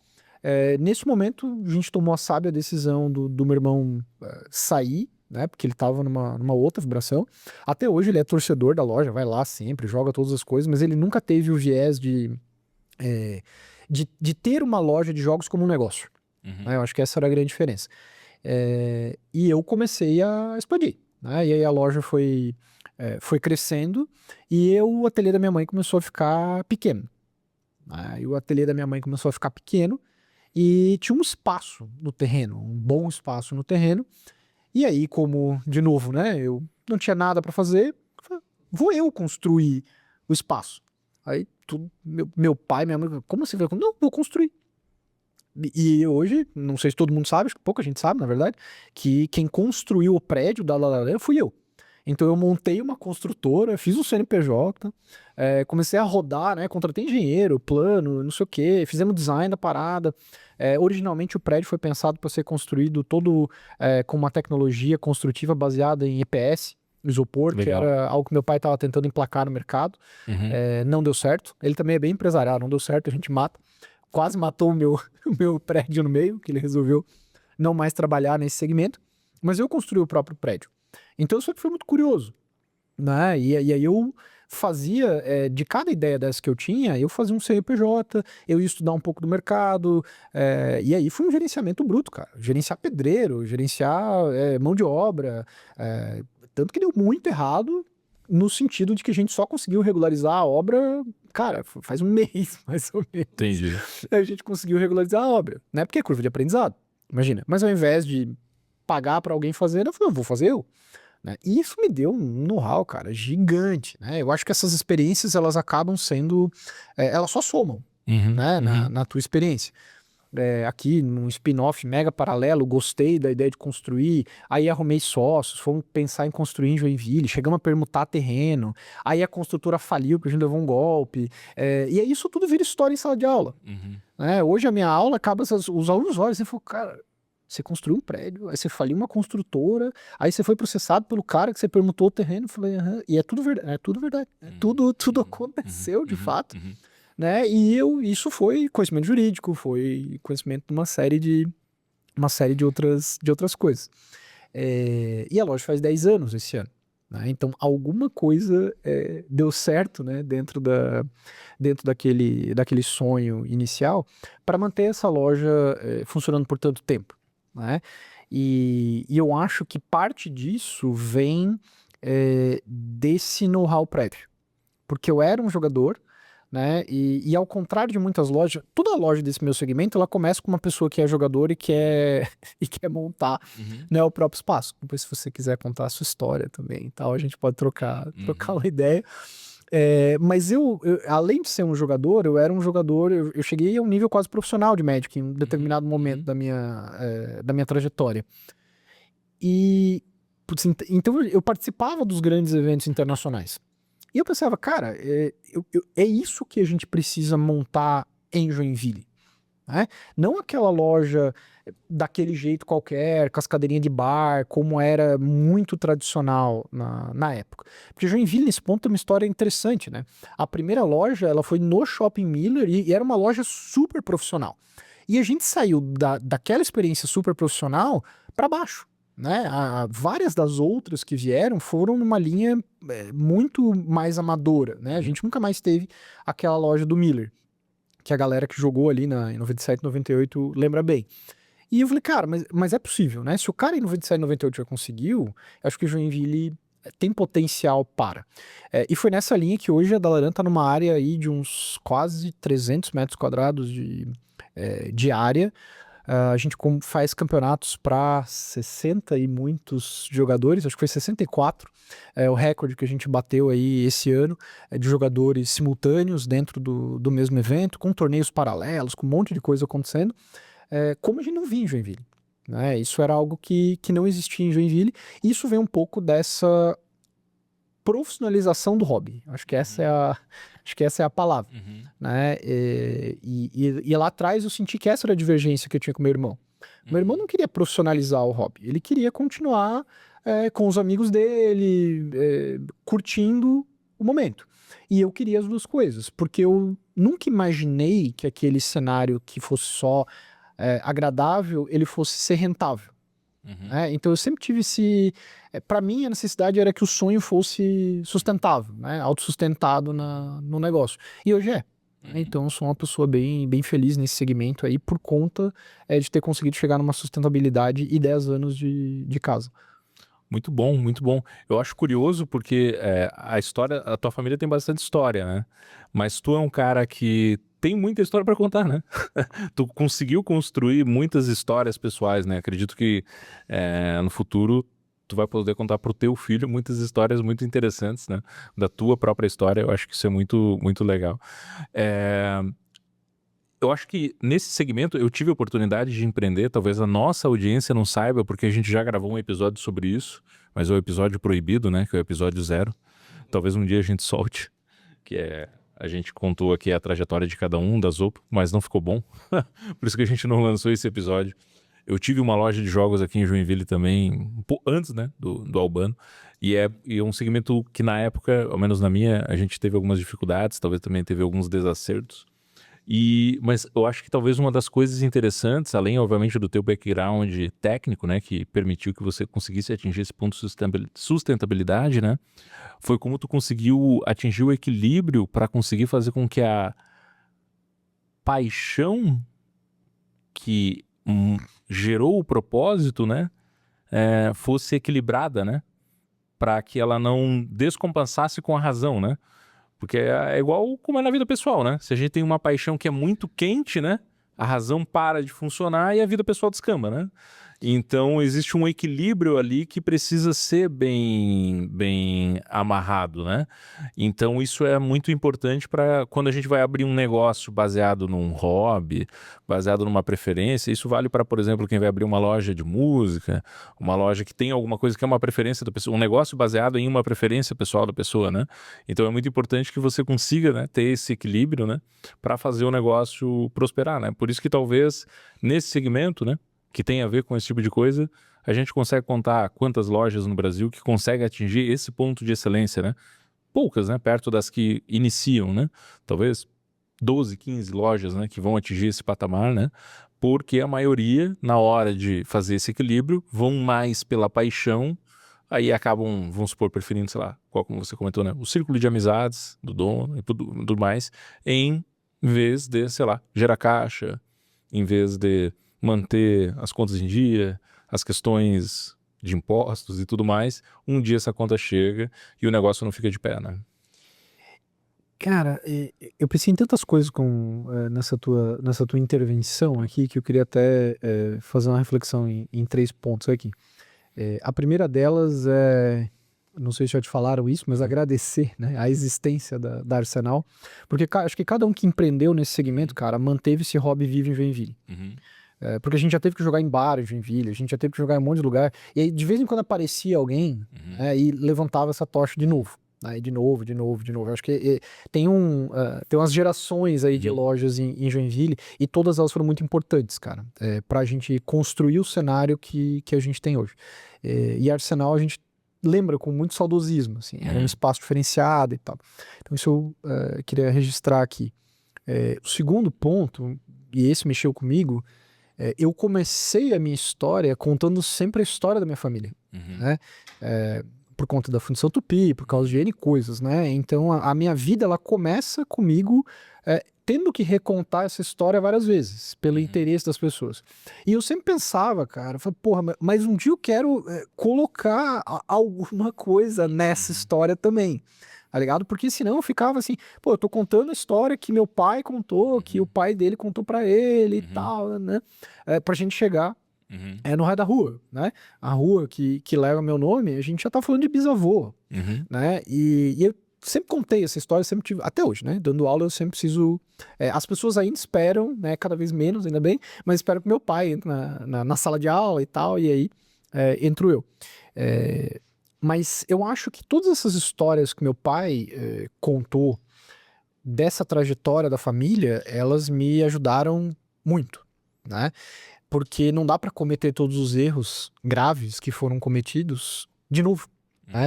Nesse momento, a gente tomou a sábia decisão do meu irmão sair, né? Porque ele tava numa outra vibração. Até hoje ele é torcedor da loja, vai lá sempre, joga todas as coisas, mas ele nunca teve o viés de ter uma loja de jogos como um negócio. Né? Eu acho que essa era a grande diferença. E eu comecei a expandir, né? E aí a loja foi crescendo e o ateliê da minha mãe começou a ficar pequeno. Né? E o ateliê da minha mãe começou a ficar pequeno e tinha um espaço no terreno, um bom espaço no terreno. E aí, como, de novo, né, eu não tinha nada para fazer, vou eu construir o espaço. Aí meu pai, minha mãe, como assim? Não, vou construir. E hoje, não sei se todo mundo sabe, acho que pouca gente sabe, na verdade, que quem construiu o prédio da Lalaran fui eu. Então eu montei uma construtora, fiz um CNPJ, comecei a rodar, né? Contratei engenheiro, plano, não sei o quê, fizemos design da parada. Originalmente o prédio foi pensado para ser construído todo com uma tecnologia construtiva baseada em EPS, isopor, Legal. que era algo que meu pai estava tentando emplacar no mercado. Não deu certo. Ele também é bem empresarial, não deu certo, a gente mata. Quase matou o meu prédio no meio, que ele resolveu não mais trabalhar nesse segmento. Mas eu construí o próprio prédio. Então isso foi muito curioso, né? E aí eu fazia, de cada ideia dessa que eu tinha, eu fazia um CNPJ, eu ia estudar um pouco do mercado, e aí foi um gerenciamento bruto, cara. Gerenciar pedreiro, gerenciar mão de obra, tanto que deu muito errado no sentido de que a gente só conseguiu regularizar a obra, cara, faz um mês, mais ou menos. Entendi. A gente conseguiu regularizar a obra, né? Porque é curva de aprendizado, imagina. Mas ao invés de pagar para alguém fazer, eu falei, vou fazer eu. Né? E isso me deu um know-how, cara, gigante, né? Eu acho que essas experiências, elas acabam sendo... elas só somam, né? Na tua experiência. Aqui, num spin-off mega paralelo, gostei da ideia de construir, aí arrumei sócios, fomos pensar em construir em Joinville, chegamos a permutar terreno, aí a construtora faliu porque a gente levou um golpe, e aí isso tudo vira história em sala de aula. Né? Hoje a minha aula acaba, os alunos olham e falam, cara... Você construiu um prédio, aí você faliu uma construtora, aí você foi processado pelo cara que você permutou o terreno. Eu falei, e é tudo verdade, tudo aconteceu de fato, né? E isso foi conhecimento jurídico, foi conhecimento de uma série de outras coisas. E a loja faz 10 anos esse ano. Né? Então alguma coisa deu certo, né? dentro daquele sonho inicial para manter essa loja funcionando por tanto tempo. Né? E eu acho que parte disso vem desse know-how prévio. Porque eu era um jogador, né? E ao contrário de muitas lojas, toda loja desse meu segmento, ela começa com uma pessoa que é jogador e quer montar né, o próprio espaço. Depois, se você quiser contar a sua história também e tal, a gente pode trocar uma ideia. Mas além de ser um jogador, eu era um jogador, eu cheguei a um nível quase profissional de Magic em um determinado momento da minha trajetória. E, putz, então eu participava dos grandes eventos internacionais. E eu pensava, cara, é isso que a gente precisa montar em Joinville, né? Não aquela loja daquele jeito qualquer, com as cadeirinhas de bar, como era muito tradicional na época. Porque Joinville, nesse ponto, tem uma história interessante, né? A primeira loja, ela foi no Shopping Miller e era uma loja super profissional. E a gente saiu daquela experiência super profissional para baixo. Né? Várias das outras que vieram foram numa linha muito mais amadora, né? A gente nunca mais teve aquela loja do Miller, que a galera que jogou ali em 97, 98 lembra bem. E eu falei, cara, mas é possível, né? Se o cara em 97, 98 já conseguiu, acho que o Joinville tem potencial para. E foi nessa linha que hoje a Dalaran tá numa área aí de uns quase 300 metros quadrados de área. A gente faz campeonatos para 60 e muitos jogadores, acho que foi 64, o recorde que a gente bateu aí esse ano, de jogadores simultâneos dentro do mesmo evento, com torneios paralelos, com um monte de coisa acontecendo, como a gente não via em Joinville. Né? Isso era algo que não existia em Joinville, e isso vem um pouco dessa profissionalização do hobby. Acho que essa é a palavra. Né? E lá atrás eu senti que essa era a divergência que eu tinha com meu irmão. Meu irmão não queria profissionalizar o hobby, ele queria continuar com os amigos dele, curtindo o momento. E eu queria as duas coisas, porque eu nunca imaginei que aquele cenário que fosse só agradável, ele fosse ser rentável. Então eu sempre tive para mim a necessidade era que o sonho fosse sustentável, né? Autossustentado no negócio. E hoje é. Então eu sou uma pessoa bem, bem feliz nesse segmento aí por conta de ter conseguido chegar numa sustentabilidade e 10 anos de casa. Muito bom, muito bom. Eu acho curioso porque a tua família tem bastante história, né? Mas tu é um cara que tem muita história para contar, né? Tu conseguiu construir muitas histórias pessoais, né? Acredito que no futuro tu vai poder contar pro teu filho muitas histórias muito interessantes, né? Da tua própria história. Eu acho que isso é muito, muito legal. Eu acho que nesse segmento eu tive a oportunidade de empreender, talvez a nossa audiência não saiba, porque a gente já gravou um episódio sobre isso, mas é o episódio proibido, né, que é o episódio 0. Talvez um dia a gente solte, a gente contou aqui a trajetória de cada um da Zopo, mas não ficou bom, por isso que a gente não lançou esse episódio. Eu tive uma loja de jogos aqui em Joinville também, um pouco antes, né, do Albano, e é um segmento que na época, ao menos na minha, a gente teve algumas dificuldades, talvez também teve alguns desacertos. Mas eu acho que talvez uma das coisas interessantes, além, obviamente, do teu background técnico, né, que permitiu que você conseguisse atingir esse ponto de sustentabilidade, né, foi como tu conseguiu atingir o equilíbrio para conseguir fazer com que a paixão que gerou o propósito, né, fosse equilibrada, né, para que ela não descompensasse com a razão, né? Porque é igual como é na vida pessoal, né? Se a gente tem uma paixão que é muito quente, né? A razão para de funcionar e a vida pessoal descamba, né? Então existe um equilíbrio ali que precisa ser bem, bem amarrado, né? Então isso é muito importante para quando a gente vai abrir um negócio baseado num hobby, baseado numa preferência. Isso vale para, por exemplo, quem vai abrir uma loja de música, uma loja que tem alguma coisa que é uma preferência da pessoa, um negócio baseado em uma preferência pessoal da pessoa, né? Então é muito importante que você consiga, né, ter esse equilíbrio, né, para fazer o negócio prosperar, né? Por isso que talvez nesse segmento, né, que tem a ver com esse tipo de coisa, a gente consegue contar quantas lojas no Brasil que conseguem atingir esse ponto de excelência, né? Poucas, né? Perto das que iniciam, né? Talvez 12, 15 lojas, né, que vão atingir esse patamar, né? Porque a maioria, na hora de fazer esse equilíbrio, vão mais pela paixão, aí acabam, vamos supor, preferindo, sei lá, como você comentou, né? O círculo de amizades do dono e tudo mais, em vez de, sei lá, gerar caixa, em vez de manter as contas em dia, as questões de impostos e tudo mais, um dia essa conta chega e o negócio não fica de pé, né? Cara, eu pensei em tantas coisas nessa tua intervenção aqui que eu queria até fazer uma reflexão em 3 pontos aqui. A primeira delas é não sei se já te falaram isso, mas agradecer, né, a existência da Arsenal, porque acho que cada um que empreendeu nesse segmento, cara, manteve esse hobby vivo em Joinville. Porque a gente já teve que jogar em bar em Joinville, a gente já teve que jogar em um monte de lugar, e aí de vez em quando aparecia alguém, né, e levantava essa tocha de novo. Aí de novo. Eu acho que tem umas gerações aí de lojas em Joinville, e todas elas foram muito importantes, cara, pra gente construir o cenário que a gente tem hoje. E Arsenal a gente lembra com muito saudosismo, assim, era um espaço diferenciado e tal. Então isso eu queria registrar aqui. O segundo ponto, e esse mexeu comigo, eu comecei a minha história contando sempre a história da minha família, né? Por conta da Fundação Tupi, por causa de N coisas, né? Então a minha vida, ela começa comigo tendo que recontar essa história várias vezes, pelo interesse das pessoas. E eu sempre pensava, cara, eu falei, porra, mas um dia eu quero colocar alguma coisa nessa história também, tá ligado? Porque senão eu ficava assim, pô, eu tô contando a história que meu pai contou, que o pai dele contou pra ele e tal, né? Pra gente chegar no raio da rua, né? A rua que leva meu nome, a gente já tá falando de bisavô, né? E eu sempre contei essa história, sempre tive, até hoje, né? Dando aula eu sempre preciso... as pessoas ainda esperam, né? Cada vez menos, ainda bem, mas espero que meu pai entre na sala de aula e tal, e aí entro eu. Mas eu acho que todas essas histórias que meu pai contou dessa trajetória da família, elas me ajudaram muito, né? Porque não dá pra cometer todos os erros graves que foram cometidos de novo.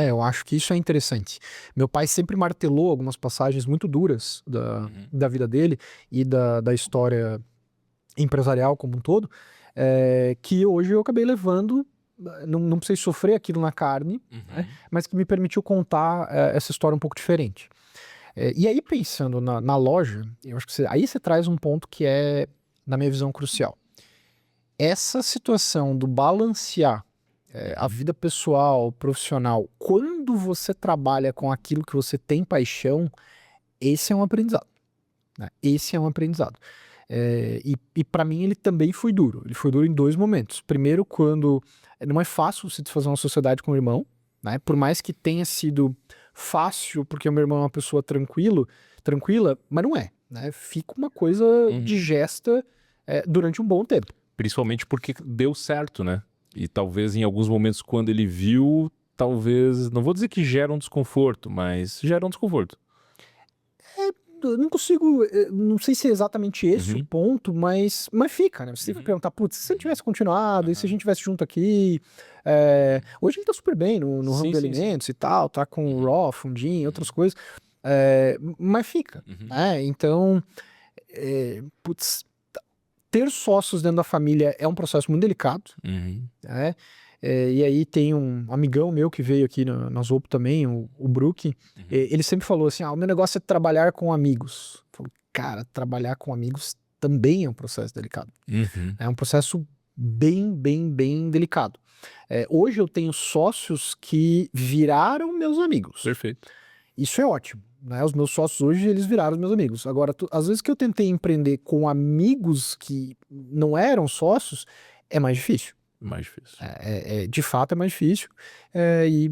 Eu acho que isso é interessante. Meu pai sempre martelou algumas passagens muito duras da vida dele e da história empresarial como um todo, que hoje eu acabei levando, não precisei sofrer aquilo na carne, né, mas que me permitiu contar essa história um pouco diferente. E aí, pensando na loja, eu acho que aí você traz um ponto que é, na minha visão, crucial. Essa situação do balancear a vida pessoal, profissional, quando você trabalha com aquilo que você tem paixão, esse é um aprendizado, né? Esse é um aprendizado. E para mim ele também foi duro. Ele foi duro em dois momentos. Primeiro, quando não é fácil se desfazer uma sociedade com o irmão, né? Por mais que tenha sido fácil, porque o meu irmão é uma pessoa tranquila, mas não é, né? Fica uma coisa digesta durante um bom tempo. Principalmente porque deu certo, né? E talvez em alguns momentos quando ele viu, talvez, não vou dizer que gera um desconforto, mas gera um desconforto. Eu não consigo, não sei se é exatamente esse o ponto, mas fica, né? Você tem que perguntar, putz, se ele tivesse continuado, e se a gente tivesse junto aqui, hoje ele tá super bem no ramo de alimentos e tal, tá com o Raw, Fundinho, outras coisas, mas fica, né? Então, putz, ter sócios dentro da família é um processo muito delicado, né? E aí tem um amigão meu que veio aqui na Zopo também, o Brook, ele sempre falou assim, o meu negócio é trabalhar com amigos. Eu falo, cara, trabalhar com amigos também é um processo delicado. É um processo bem delicado. Hoje eu tenho sócios que viraram meus amigos. Perfeito. Isso é ótimo, né? Os meus sócios hoje, eles viraram os meus amigos. Agora, às vezes que eu tentei empreender com amigos que não eram sócios, é mais difícil. Mais difícil. De fato é mais difícil. E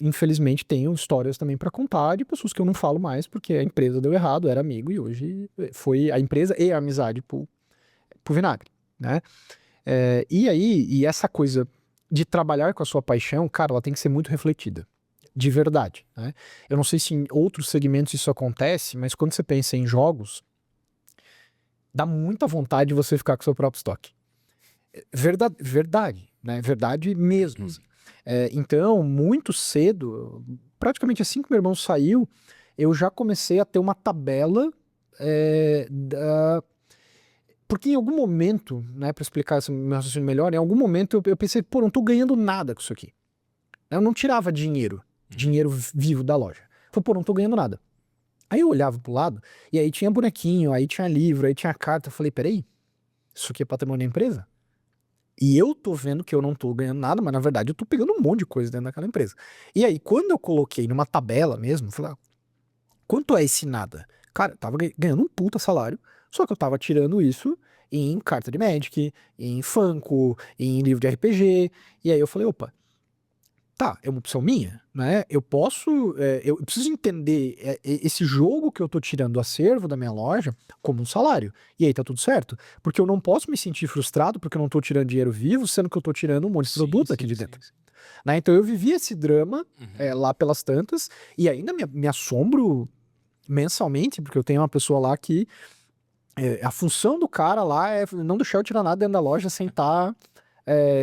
infelizmente tenho histórias também para contar de pessoas que eu não falo mais porque a empresa deu errado, era amigo e hoje foi a empresa e a amizade pro vinagre, né? E essa coisa de trabalhar com a sua paixão, cara, ela tem que ser muito refletida. De verdade, né? Eu não sei se em outros segmentos isso acontece, mas quando você pensa em jogos, dá muita vontade de você ficar com o seu próprio estoque. Verdade, né? Verdade mesmo. Então, muito cedo, praticamente assim que meu irmão saiu, eu já comecei a ter uma tabela porque em algum momento, né, para explicar esse meu raciocínio melhor, em algum momento eu pensei, pô, não tô ganhando nada com isso aqui. Eu não tirava dinheiro vivo da loja. Falei, pô, não tô ganhando nada. Aí eu olhava pro lado, e aí tinha bonequinho, aí tinha livro, aí tinha carta. Eu falei, peraí, isso aqui é patrimônio da empresa? E eu tô vendo que eu não tô ganhando nada, mas na verdade eu tô pegando um monte de coisa dentro daquela empresa. E aí, quando eu coloquei numa tabela mesmo, falei, quanto é esse nada? Cara, eu tava ganhando um puta salário, só que eu tava tirando isso em carta de Magic, em Funko, em livro de RPG. E aí eu falei, opa, Tá, é uma opção minha, né? Eu posso, eu preciso entender esse jogo que eu tô tirando do acervo da minha loja como um salário. E aí tá tudo certo. Porque eu não posso me sentir frustrado porque eu não tô tirando dinheiro vivo, sendo que eu tô tirando um monte de produto aqui de dentro. Né? Então eu vivi esse drama lá pelas tantas e ainda me assombro mensalmente, porque eu tenho uma pessoa lá que a função do cara lá é não deixar eu tirar nada dentro da loja sem estar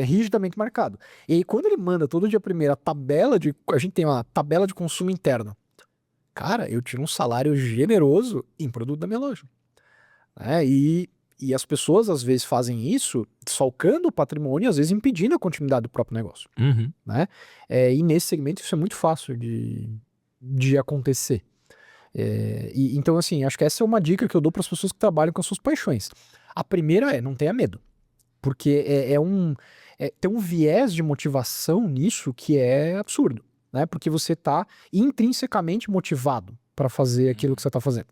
rigidamente marcado. E aí, quando ele manda todo dia primeiro a gente tem uma tabela de consumo interno. Cara, eu tiro um salário generoso em produto da minha loja. Né? E as pessoas às vezes fazem isso salcando o patrimônio e às vezes impedindo a continuidade do próprio negócio. Né? E nesse segmento isso é muito fácil de acontecer. Então, assim, acho que essa é uma dica que eu dou para as pessoas que trabalham com as suas paixões. A primeira não tenha medo. Porque tem um viés de motivação nisso que é absurdo, né? Porque você tá intrinsecamente motivado para fazer aquilo que você tá fazendo,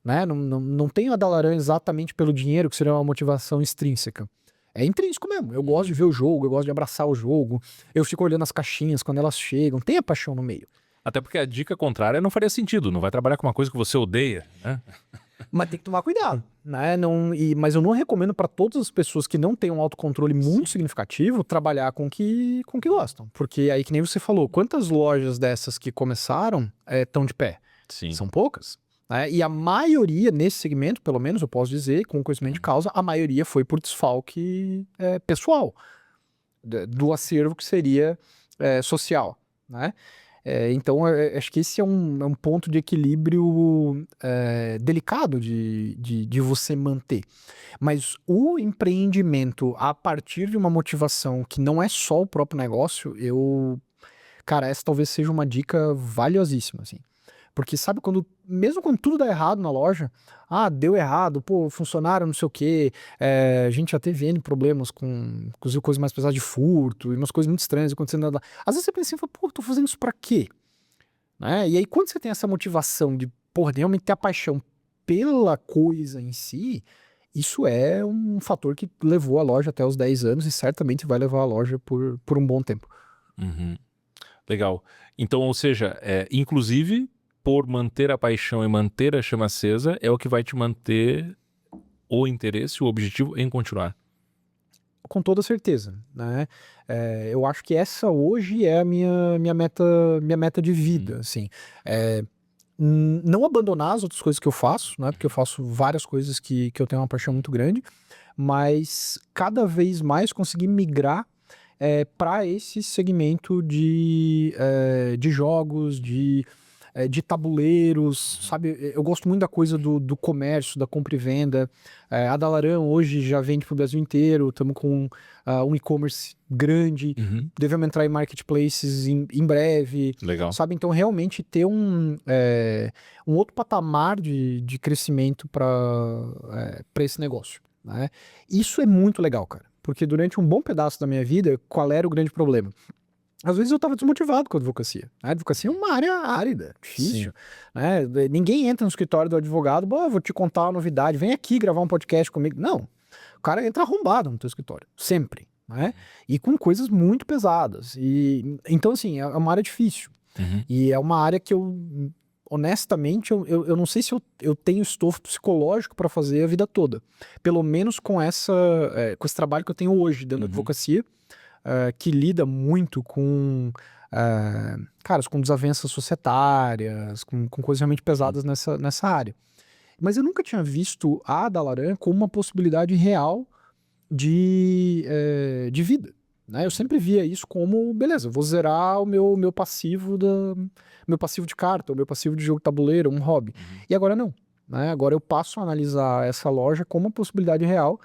né? Não tem a Dalaran exatamente pelo dinheiro, que seria uma motivação extrínseca. É intrínseco mesmo. Eu gosto de ver o jogo, eu gosto de abraçar o jogo, eu fico olhando as caixinhas quando elas chegam, tem a paixão no meio. Até porque a dica contrária não faria sentido, não vai trabalhar com uma coisa que você odeia, né? Mas tem que tomar cuidado, né? Mas eu não recomendo para todas as pessoas que não têm um autocontrole muito significativo trabalhar com o que gostam. Porque aí, que nem você falou, quantas lojas dessas que começaram estão de pé? Sim. São poucas. Né? E a maioria nesse segmento, pelo menos eu posso dizer, com conhecimento de causa, a maioria foi por desfalque pessoal do acervo que seria social, né? Então, acho que esse é um ponto de equilíbrio delicado de você manter. Mas o empreendimento a partir de uma motivação que não é só o próprio negócio, cara, essa talvez seja uma dica valiosíssima, assim. Porque sabe mesmo quando tudo dá errado na loja, deu errado, pô, funcionário não sei o quê, a gente já teve N problemas com coisas mais pesadas de furto, e umas coisas muito estranhas acontecendo lá. Às vezes você pensa assim, pô, tô fazendo isso pra quê? Né? E aí quando você tem essa motivação de, pô, realmente ter a paixão pela coisa em si, isso é um fator que levou a loja até os 10 anos e certamente vai levar a loja por um bom tempo. Legal. Então, ou seja, inclusive por manter a paixão e manter a chama acesa é o que vai te manter o interesse, o objetivo em continuar. Com toda certeza, né? Eu acho que essa hoje é a minha meta de vida, assim. Não abandonar as outras coisas que eu faço, né? Porque eu faço várias coisas que eu tenho uma paixão muito grande, mas cada vez mais conseguir migrar para esse segmento de jogos, de tabuleiros, sabe? Eu gosto muito da coisa do comércio, da compra e venda. A Dalaran hoje já vende pro Brasil inteiro, estamos com um e-commerce grande, devemos entrar em marketplaces em breve. Legal. Sabe? Então, realmente ter um outro patamar de crescimento para esse negócio. Né? Isso é muito legal, cara. Porque durante um bom pedaço da minha vida, qual era o grande problema? Às vezes eu estava desmotivado com a advocacia. A advocacia é uma área árida, difícil. Né? Ninguém entra no escritório do advogado, vou te contar uma novidade, vem aqui gravar um podcast comigo. Não, o cara entra arrombado no teu escritório, sempre. Né? E com coisas muito pesadas. Então, assim, é uma área difícil. E é uma área que honestamente, eu não sei se eu tenho estofo psicológico para fazer a vida toda. Pelo menos com esse trabalho que eu tenho hoje dentro da advocacia, que lida muito com desavenças societárias, com coisas realmente pesadas nessa área. Mas eu nunca tinha visto a Dalaran como uma possibilidade real de vida. Né? Eu sempre via isso como, beleza, vou zerar o meu passivo meu passivo de carta, o meu passivo de jogo tabuleiro, um hobby. E agora não. Né? Agora eu passo a analisar essa loja como uma possibilidade real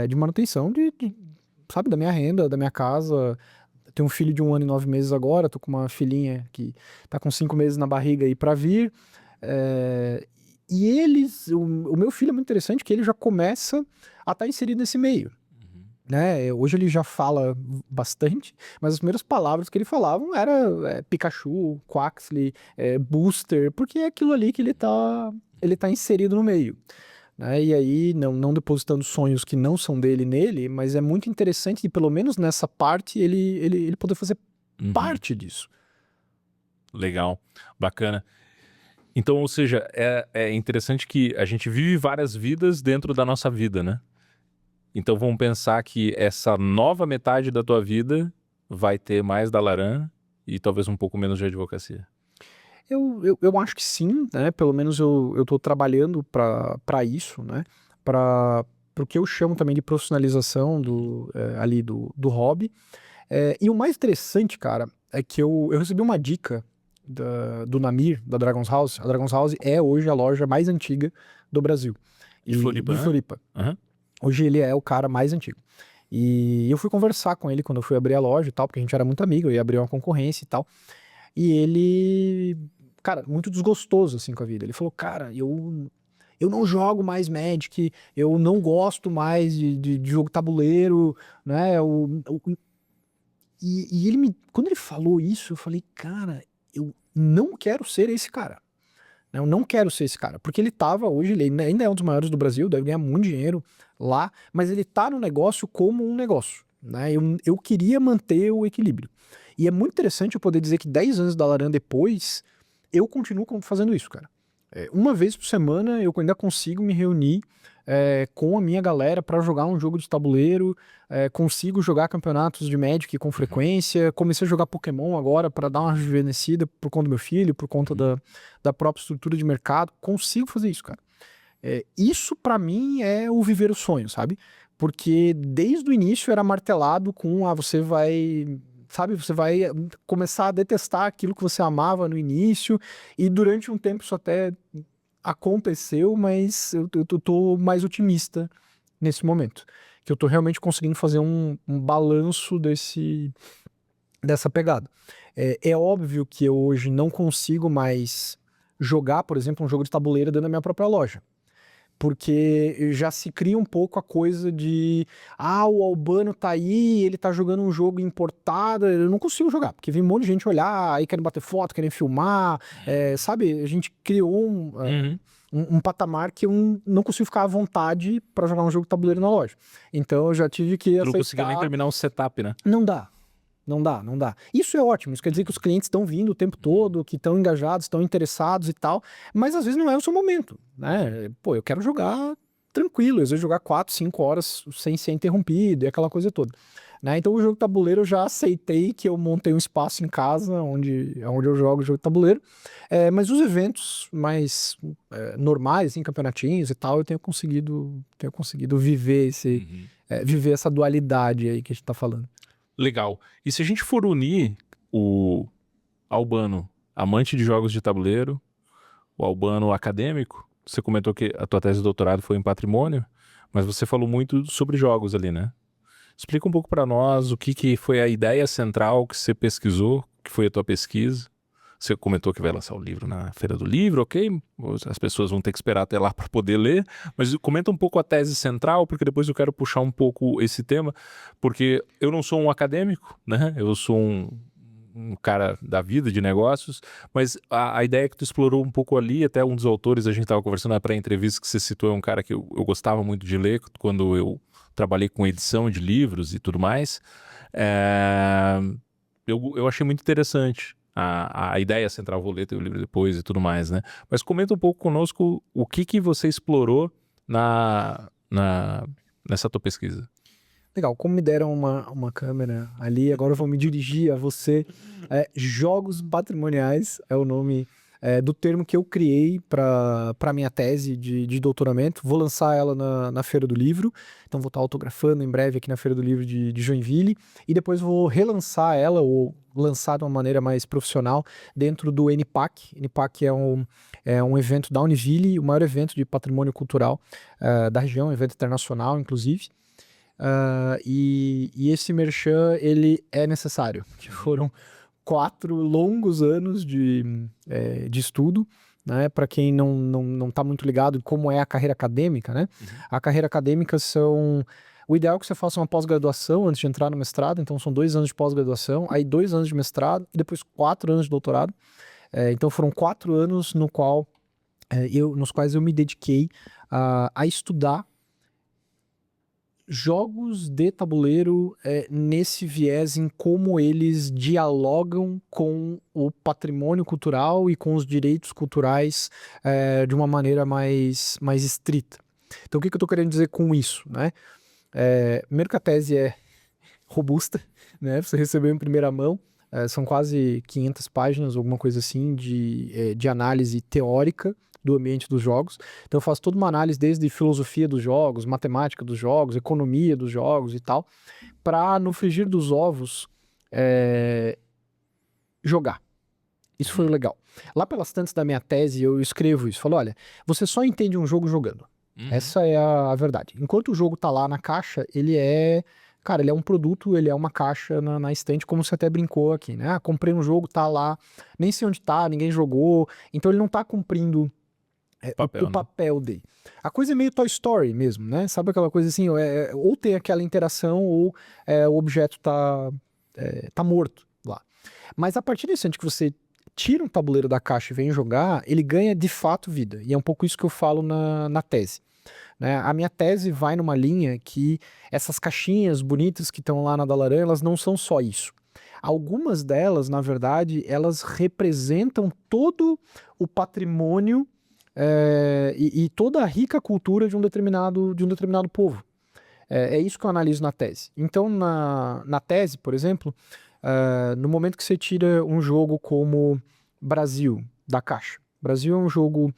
de manutenção sabe, da minha renda, da minha casa. Eu tenho um filho de 1 ano e 9 meses agora, tô com uma filhinha que tá com 5 meses na barriga aí pra vir. E o meu filho é muito interessante que ele já começa a estar inserido nesse meio. Né? Hoje ele já fala bastante, mas as primeiras palavras que ele falava era Pikachu, Quaxly, Booster, porque é aquilo ali que ele tá inserido no meio. Né? E aí, não depositando sonhos que não são dele nele, mas é muito interessante, e pelo menos nessa parte, ele poder fazer parte disso. Legal, bacana. Então, ou seja, é interessante que a gente vive várias vidas dentro da nossa vida, né? Então vamos pensar que essa nova metade da tua vida vai ter mais da Laran e talvez um pouco menos de advocacia. Eu acho que sim, né? Pelo menos eu tô trabalhando para isso, né? Para o que eu chamo também de profissionalização ali do hobby. E o mais interessante, cara, é que eu recebi uma dica do Namir, da Dragon's House. A Dragon's House é hoje a loja mais antiga do Brasil. De Floripa, De né? Floripa. Uhum. Hoje ele é o cara mais antigo. E eu fui conversar com ele quando eu fui abrir a loja e tal, porque a gente era muito amigo, eu ia abrir uma concorrência e tal. E ele, cara, muito desgostoso assim com a vida. Ele falou, cara, eu não jogo mais Magic, eu não gosto mais de jogo tabuleiro, né? E quando ele falou isso, eu falei, cara, eu não quero ser esse cara. Eu não quero ser esse cara, porque ele tava hoje, ele ainda é um dos maiores do Brasil, deve ganhar muito dinheiro lá, mas ele tá no negócio como um negócio, né? Eu queria manter o equilíbrio. E é muito interessante eu poder dizer que 10 anos da Laran depois, eu continuo fazendo isso, cara. Uma vez por semana eu ainda consigo me reunir com a minha galera para jogar um jogo de tabuleiro, consigo jogar campeonatos de Magic com frequência, comecei a jogar Pokémon agora para dar uma rejuvenescida por conta do meu filho, por conta da própria estrutura de mercado, consigo fazer isso, cara. Isso para mim é o viver o sonho, sabe? Porque desde o início era martelado com, você vai... Sabe, você vai começar a detestar aquilo que você amava no início, e durante um tempo isso até aconteceu, mas eu tô mais otimista nesse momento. Que eu tô realmente conseguindo fazer um balanço dessa pegada. É óbvio que eu hoje não consigo mais jogar, por exemplo, um jogo de tabuleiro dentro da minha própria loja. Porque já se cria um pouco a coisa de o Albano tá aí, ele tá jogando um jogo importado, eu não consigo jogar, porque vem um monte de gente olhar, aí querem bater foto, querem filmar, sabe? A gente criou um patamar que eu não consigo ficar à vontade pra jogar um jogo de tabuleiro na loja. Então eu já tive que Tu não conseguiu nem terminar um setup, né? Não dá. Não dá, não dá. Isso é ótimo, isso quer dizer que os clientes estão vindo o tempo todo, que estão engajados, estão interessados e tal, mas às vezes não é o seu momento, né? Pô, eu quero jogar tranquilo, às vezes jogar 4, 5 horas sem ser interrompido e aquela coisa toda. Né? Então o jogo de tabuleiro eu já aceitei que eu montei um espaço em casa onde eu jogo o jogo de tabuleiro, mas os eventos mais normais, assim, campeonatinhos e tal, eu tenho conseguido viver viver essa dualidade aí que a gente tá falando. Legal. E se a gente for unir o Albano amante de jogos de tabuleiro, o Albano acadêmico, você comentou que a tua tese de doutorado foi em patrimônio, mas você falou muito sobre jogos ali, né? Explica um pouco para nós o que foi a ideia central que você pesquisou, que foi a tua pesquisa. Você comentou que vai lançar o livro na Feira do Livro, ok? As pessoas vão ter que esperar até lá para poder ler, mas comenta um pouco a tese central, porque depois eu quero puxar um pouco esse tema, porque eu não sou um acadêmico, né? Eu sou um cara da vida, de negócios, mas a ideia que tu explorou um pouco ali, até um dos autores, a gente estava conversando na pré-entrevista que você citou, é um cara que eu gostava muito de ler quando eu trabalhei com edição de livros e tudo mais. Eu achei muito interessante a ideia central, vou ler teu livro depois e tudo mais, né? Mas comenta um pouco conosco o que você explorou nessa tua pesquisa. Legal, como me deram uma câmera ali, agora eu vou me dirigir a você. Jogos patrimoniais é o nome do termo que eu criei para minha tese de doutoramento. Vou lançar ela na Feira do Livro, então vou estar autografando em breve aqui na Feira do Livro de Joinville, e depois vou relançar ela, ou lançar de uma maneira mais profissional, dentro do NPAC. NPAC é um evento da Univille, o maior evento de patrimônio cultural da região, um evento internacional, inclusive. E esse merchan, ele é necessário, que foram 4 longos anos de estudo, né? Para quem não tá muito ligado em como é a carreira acadêmica, né? A carreira acadêmica o ideal é que você faça uma pós-graduação antes de entrar no mestrado, então são 2 anos de pós-graduação, aí 2 anos de mestrado e depois 4 anos de doutorado. Então foram 4 anos nos quais eu me dediquei a estudar jogos de tabuleiro nesse viés em como eles dialogam com o patrimônio cultural e com os direitos culturais de uma maneira mais estrita. Então, o que eu estou querendo dizer com isso, né? Primeiro que a tese é robusta, né? Você recebeu em primeira mão, são quase 500 páginas, alguma coisa assim, de análise teórica do ambiente dos jogos. Então eu faço toda uma análise desde filosofia dos jogos, matemática dos jogos, economia dos jogos e tal, para no frigir dos ovos jogar. Isso foi o legal. Lá pelas tantas da minha tese eu escrevo isso. Falo, olha, você só entende um jogo jogando. Essa é a verdade. Enquanto o jogo tá lá na caixa, cara, ele é um produto, ele é uma caixa na estante, como você até brincou aqui, né? Ah, comprei um jogo, tá lá, nem sei onde tá, ninguém jogou, então ele não tá cumprindo o papel dele. A coisa é meio Toy Story mesmo, né? Sabe aquela coisa assim, ou tem aquela interação, ou o objeto tá morto lá. Mas a partir do instante que você tira um tabuleiro da caixa e vem jogar, ele ganha de fato vida. E é um pouco isso que eu falo na tese. Né? A minha tese vai numa linha que essas caixinhas bonitas que estão lá na Dalaran, elas não são só isso. Algumas delas, na verdade, elas representam todo o patrimônio e toda a rica cultura de um determinado povo. É isso que eu analiso na tese. Então, na tese, por exemplo, no momento que você tira um jogo como Brasil da caixa, Brasil é um jogo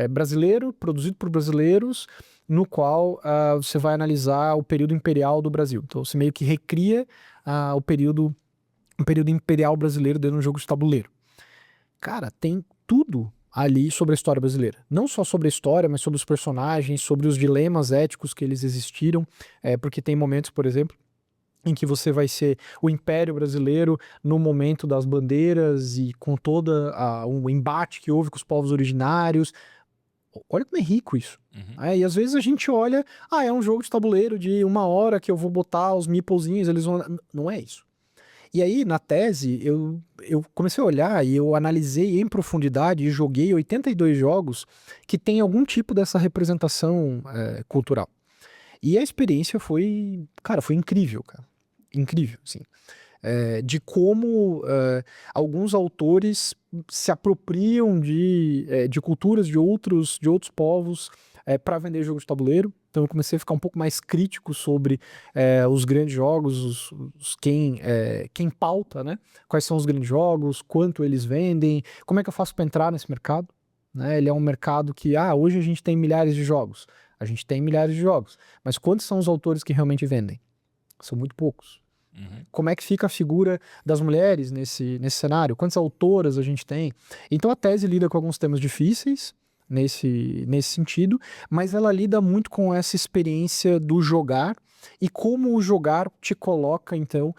brasileiro, produzido por brasileiros, no qual você vai analisar o período imperial do Brasil. Então você meio que recria o período imperial brasileiro dentro de um jogo de tabuleiro. Cara, tem tudo ali sobre a história brasileira. Não só sobre a história, mas sobre os personagens, sobre os dilemas éticos que eles existiram, porque tem momentos, por exemplo, em que você vai ser o Império Brasileiro no momento das bandeiras e com todo o embate que houve com os povos originários. Olha como é rico isso. E às vezes a gente olha, é um jogo de tabuleiro de 1 hora que eu vou botar os meeplezinhos, eles vão... Não é isso. E aí, na tese, eu comecei a olhar e eu analisei em profundidade e joguei 82 jogos que tem algum tipo dessa representação cultural. E a experiência foi incrível, cara. Incrível, assim. De como alguns autores se apropriam de culturas de outros povos para vender jogo de tabuleiro. Então eu comecei a ficar um pouco mais crítico sobre os grandes jogos, quem pauta, né? Quais são os grandes jogos, quanto eles vendem, como é que eu faço para entrar nesse mercado? Né? Ele é um mercado que, hoje a gente tem milhares de jogos. A gente tem milhares de jogos. Mas quantos são os autores que realmente vendem? São muito poucos. Como é que fica a figura das mulheres nesse cenário? Quantas autoras a gente tem? Então a tese lida com alguns temas difíceis nesse sentido, mas ela lida muito com essa experiência do jogar e como o jogar te coloca, então,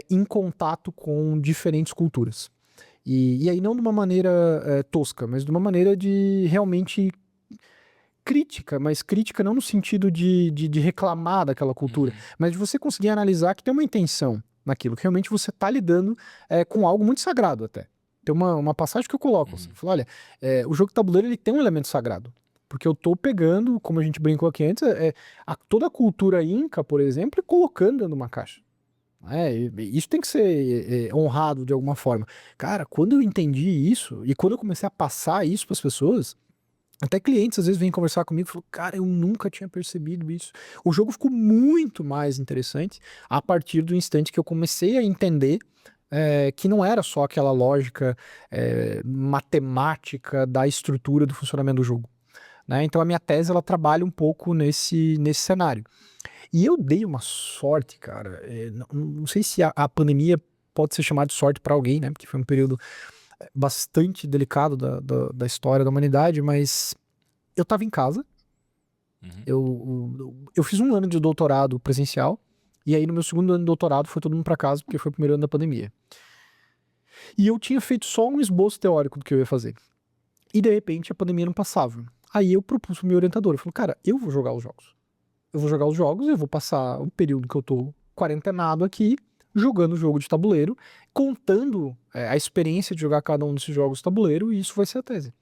em contato com diferentes culturas. E aí não de uma maneira tosca, mas de uma maneira de realmente crítica, mas crítica não no sentido de reclamar daquela cultura, mas de você conseguir analisar que tem uma intenção naquilo, que realmente você está lidando com algo muito sagrado até. Tem uma passagem que eu coloco, assim, falo, olha, o jogo de tabuleiro ele tem um elemento sagrado, porque eu estou pegando, como a gente brincou aqui antes, toda a cultura inca, por exemplo, e colocando dentro de uma caixa. Isso tem que ser honrado de alguma forma. Cara, quando eu entendi isso, e quando eu comecei a passar isso para as pessoas, até clientes às vezes vêm conversar comigo e falam, cara, eu nunca tinha percebido isso. O jogo ficou muito mais interessante a partir do instante que eu comecei a entender que não era só aquela lógica matemática da estrutura do funcionamento do jogo. Né? Então a minha tese ela trabalha um pouco nesse cenário. E eu dei uma sorte, cara. Não sei se a pandemia pode ser chamada de sorte para alguém, né? Porque foi um período bastante delicado da história da humanidade, mas eu tava em casa, eu fiz 1 ano de doutorado presencial, e aí no meu 2º ano de doutorado foi todo mundo pra casa, porque foi o 1º ano da pandemia. E eu tinha feito só um esboço teórico do que eu ia fazer. E de repente a pandemia não passava. Aí eu propus pro meu orientador, eu falei, cara, eu vou jogar os jogos. Eu vou passar o período que eu tô quarentenado aqui, jogando jogo de tabuleiro, contando a experiência de jogar cada um desses jogos de tabuleiro, e isso vai ser a tese.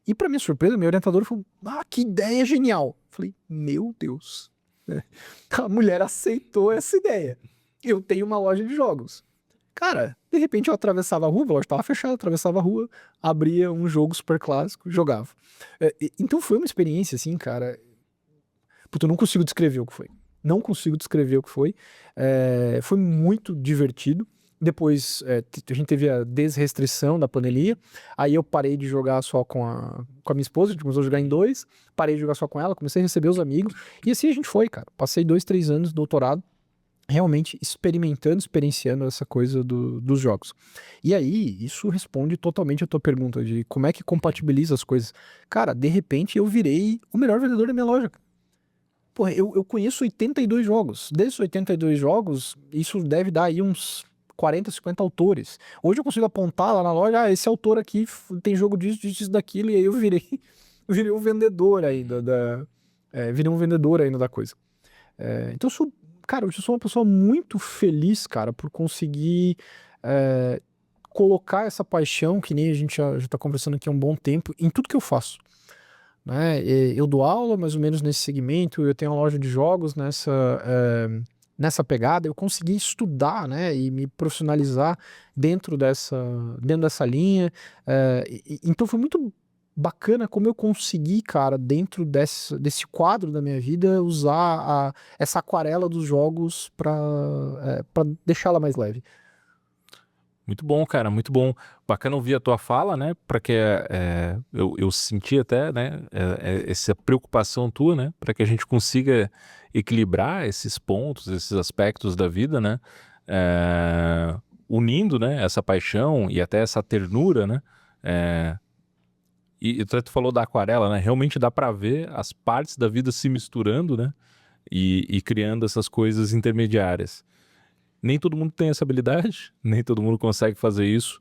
E pra minha surpresa, meu orientador falou, que ideia genial. Eu falei, meu Deus, A mulher aceitou essa ideia. Eu tenho uma loja de jogos. Cara, de repente eu atravessava a rua, a loja estava fechada, eu atravessava a rua, abria um jogo super clássico, jogava. Então foi uma experiência, assim, cara. Puta, eu não consigo descrever o que foi. Não consigo descrever o que foi. Foi muito divertido. Depois a gente teve a desrestrição da pandemia. Aí eu parei de jogar só com a minha esposa, a gente começou a jogar em dois. Parei de jogar só com ela, comecei a receber os amigos. E assim a gente foi, cara. Passei 2, 3 anos de doutorado realmente experienciando essa coisa dos jogos. E aí, isso responde totalmente a tua pergunta de como é que compatibiliza as coisas. Cara, de repente eu virei o melhor vendedor da minha loja. Porra, eu conheço 82 jogos. Desses 82 jogos, isso deve dar aí uns 40, 50 autores. Hoje eu consigo apontar lá na loja, esse autor aqui tem jogo disso, daquilo, e aí eu virei, virei um vendedor ainda virei um vendedor ainda da coisa. Então cara, eu sou uma pessoa muito feliz, cara, por conseguir colocar essa paixão, que nem a gente já tá conversando aqui há um bom tempo, em tudo que eu faço. Né? Eu dou aula mais ou menos nesse segmento, eu tenho uma loja de jogos nessa pegada, eu consegui estudar, né, e me profissionalizar dentro dessa linha, então foi muito bacana como eu consegui, cara, dentro desse quadro da minha vida, usar essa aquarela dos jogos para deixá-la mais leve. Muito bom, cara, muito bom. Bacana ouvir a tua fala, né? Para que eu senti até, né? Essa preocupação tua, né? Para que a gente consiga equilibrar esses pontos, esses aspectos da vida, né? Unindo, né? Essa paixão e até essa ternura, né? E tu falou da aquarela, né? Realmente dá para ver as partes da vida se misturando, né? E criando essas coisas intermediárias. Nem todo mundo tem essa habilidade, nem todo mundo consegue fazer isso.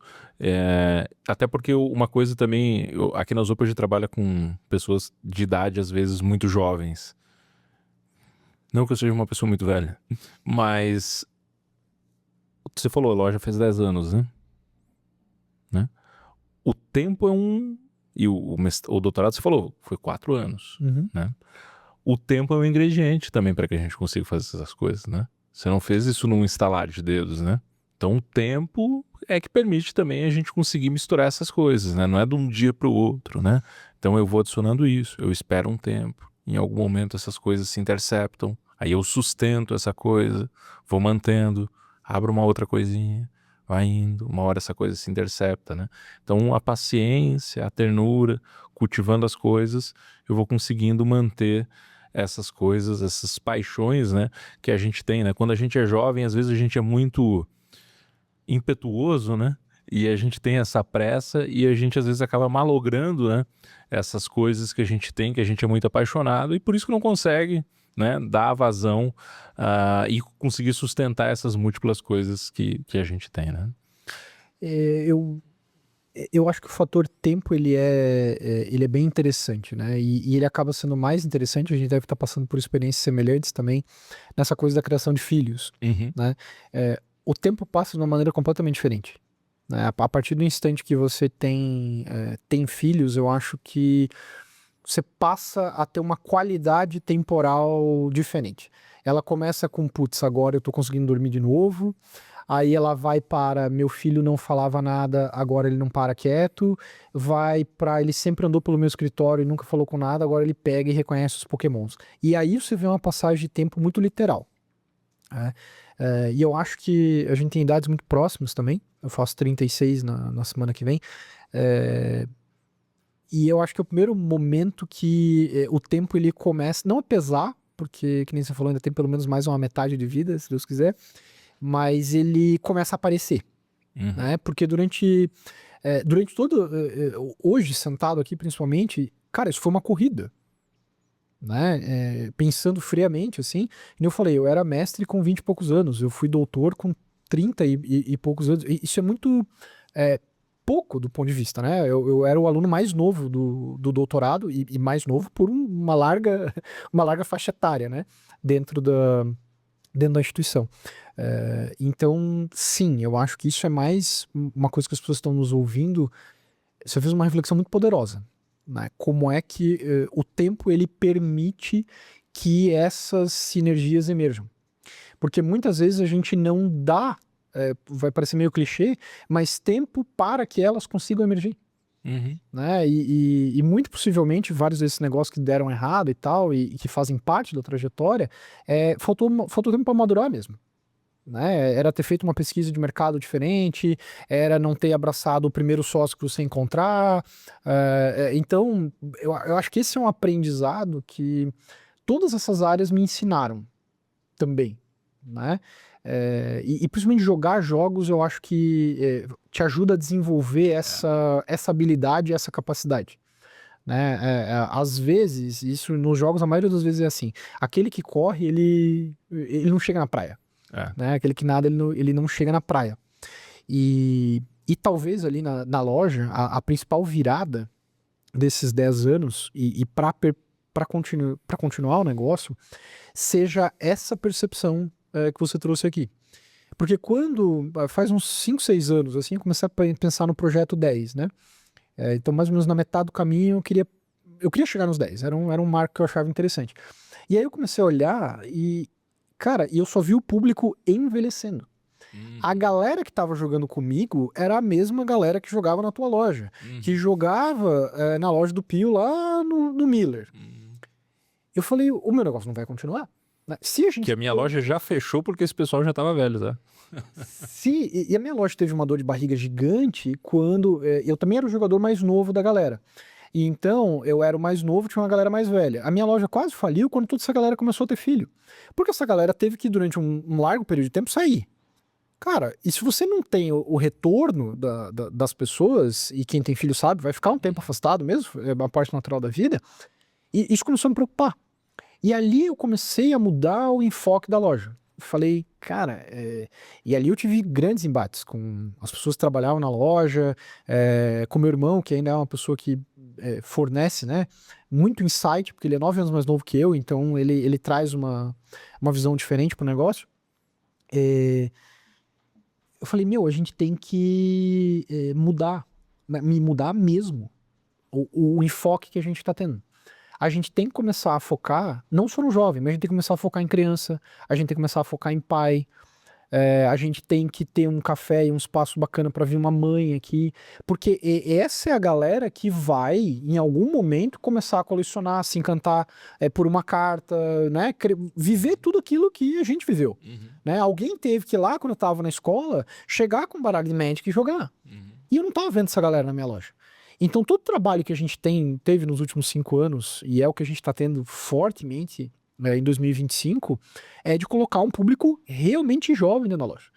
Até porque uma coisa também, aqui na Zopa a gente trabalha com pessoas de idade, às vezes, muito jovens. Não que eu seja uma pessoa muito velha, mas você falou, a loja fez 10 anos, né? O tempo é e o doutorado, você falou, foi 4 anos, né? O tempo é um ingrediente também para que a gente consiga fazer essas coisas, né? Você não fez isso num estalar de dedos, né? Então o tempo é que permite também a gente conseguir misturar essas coisas, né? Não é de um dia para o outro, né? Então eu vou adicionando isso, eu espero um tempo, em algum momento essas coisas se interceptam, aí eu sustento essa coisa, vou mantendo, abro uma outra coisinha, vai indo, uma hora essa coisa se intercepta, né? Então a paciência, a ternura, cultivando as coisas, eu vou conseguindo manter essas coisas, essas paixões, né, que a gente tem, né? Quando a gente é jovem, às vezes a gente é muito impetuoso, né? E a gente tem essa pressa e a gente às vezes acaba malogrando, né, essas coisas que a gente tem, que a gente é muito apaixonado e por isso que não consegue, né, dar vazão e conseguir sustentar essas múltiplas coisas que a gente tem, né? Eu acho que o fator tempo ele é bem interessante, né? E ele acaba sendo mais interessante, a gente deve estar passando por experiências semelhantes também nessa coisa da criação de filhos, né? O tempo passa de uma maneira completamente diferente, né? A partir do instante que você tem filhos, eu acho que você passa a ter uma qualidade temporal diferente. Ela começa com, putz, agora eu tô conseguindo dormir de novo. Aí ela vai para meu filho não falava nada, agora ele não para quieto. Vai para ele sempre andou pelo meu escritório e nunca falou com nada, agora ele pega e reconhece os pokémons. E aí você vê uma passagem de tempo muito literal. Né? E eu acho que a gente tem idades muito próximas também. Eu faço 36 na semana que vem. E eu acho que é o primeiro momento que o tempo ele começa, não a pesar, porque, que nem você falou, ainda tem pelo menos mais uma metade de vida, se Deus quiser, mas ele começa a aparecer, né? Porque durante todo, hoje, sentado aqui principalmente, cara, isso foi uma corrida, né? Pensando friamente, assim, e eu falei, eu era mestre com 20 e poucos anos, eu fui doutor com 30 e poucos anos, e isso é muito pouco do ponto de vista, né? Eu era o aluno mais novo do doutorado, e mais novo por uma larga faixa etária, né? Dentro da instituição. Então, sim, eu acho que isso é mais uma coisa que as pessoas estão nos ouvindo. Você fez uma reflexão muito poderosa, né? Como é que o tempo ele permite que essas sinergias emerjam. Porque muitas vezes a gente não dá, vai parecer meio clichê, mas tempo para que elas consigam emergir. Né? E muito possivelmente vários desses negócios que deram errado e tal, e que fazem parte da trajetória, faltou tempo para madurar mesmo. Né? Era ter feito uma pesquisa de mercado diferente, era não ter abraçado o primeiro sócio que você encontrar. Então, eu acho que esse é um aprendizado que todas essas áreas me ensinaram também. Né? E principalmente jogar jogos, eu acho que te ajuda a desenvolver essa habilidade, essa capacidade. Né? Às vezes, isso nos jogos, a maioria das vezes é assim: aquele que corre, ele não chega na praia. Né? Aquele que nada, ele não chega na praia. E talvez ali na loja, a principal virada desses 10 anos, e para continuar o negócio, seja essa percepção que você trouxe aqui. Porque quando, faz uns 5, 6 anos, assim, eu comecei a pensar no projeto 10, né? Então, mais ou menos na metade do caminho, eu queria chegar nos 10, era um marco que eu achava interessante. E aí eu comecei a olhar e, cara, eu só vi o público envelhecendo. A galera que tava jogando comigo era a mesma galera que jogava na tua loja, que jogava na loja do Pio lá no Miller. Eu falei, o meu negócio não vai continuar. Se a gente... Que a minha loja já fechou porque esse pessoal já tava velho, tá? E a minha loja teve uma dor de barriga gigante quando eu também era o jogador mais novo da galera. E então eu era o mais novo, tinha uma galera mais velha. A minha loja quase faliu quando toda essa galera começou a ter filho. Porque essa galera teve que, durante um largo período de tempo, sair. Cara, e se você não tem o retorno das pessoas, e quem tem filho sabe, vai ficar um tempo afastado mesmo, é uma parte natural da vida, e isso começou a me preocupar. E ali eu comecei a mudar o enfoque da loja. Falei, cara, e ali eu tive grandes embates com as pessoas que trabalhavam na loja, com meu irmão, que ainda é uma pessoa que fornece, né, muito insight, porque ele é 9 anos mais novo que eu, então ele traz uma visão diferente pro negócio. Eu falei, a gente tem que mudar, né, me mudar mesmo o enfoque que a gente tá tendo. A gente tem que começar a focar, não só no jovem, mas a gente tem que começar a focar em criança, a gente tem que começar a focar em pai, a gente tem que ter um café e um espaço bacana para vir uma mãe aqui, porque essa é a galera que vai, em algum momento, começar a colecionar, se encantar por uma carta, né? Viver tudo aquilo que a gente viveu. Né? Alguém teve que ir lá, quando eu tava na escola, chegar com um baralho de Magic e jogar. E eu não tava vendo essa galera na minha loja. Então, todo o trabalho que a gente teve nos últimos 5 anos, e é o que a gente está tendo fortemente em 2025, é de colocar um público realmente jovem dentro da loja.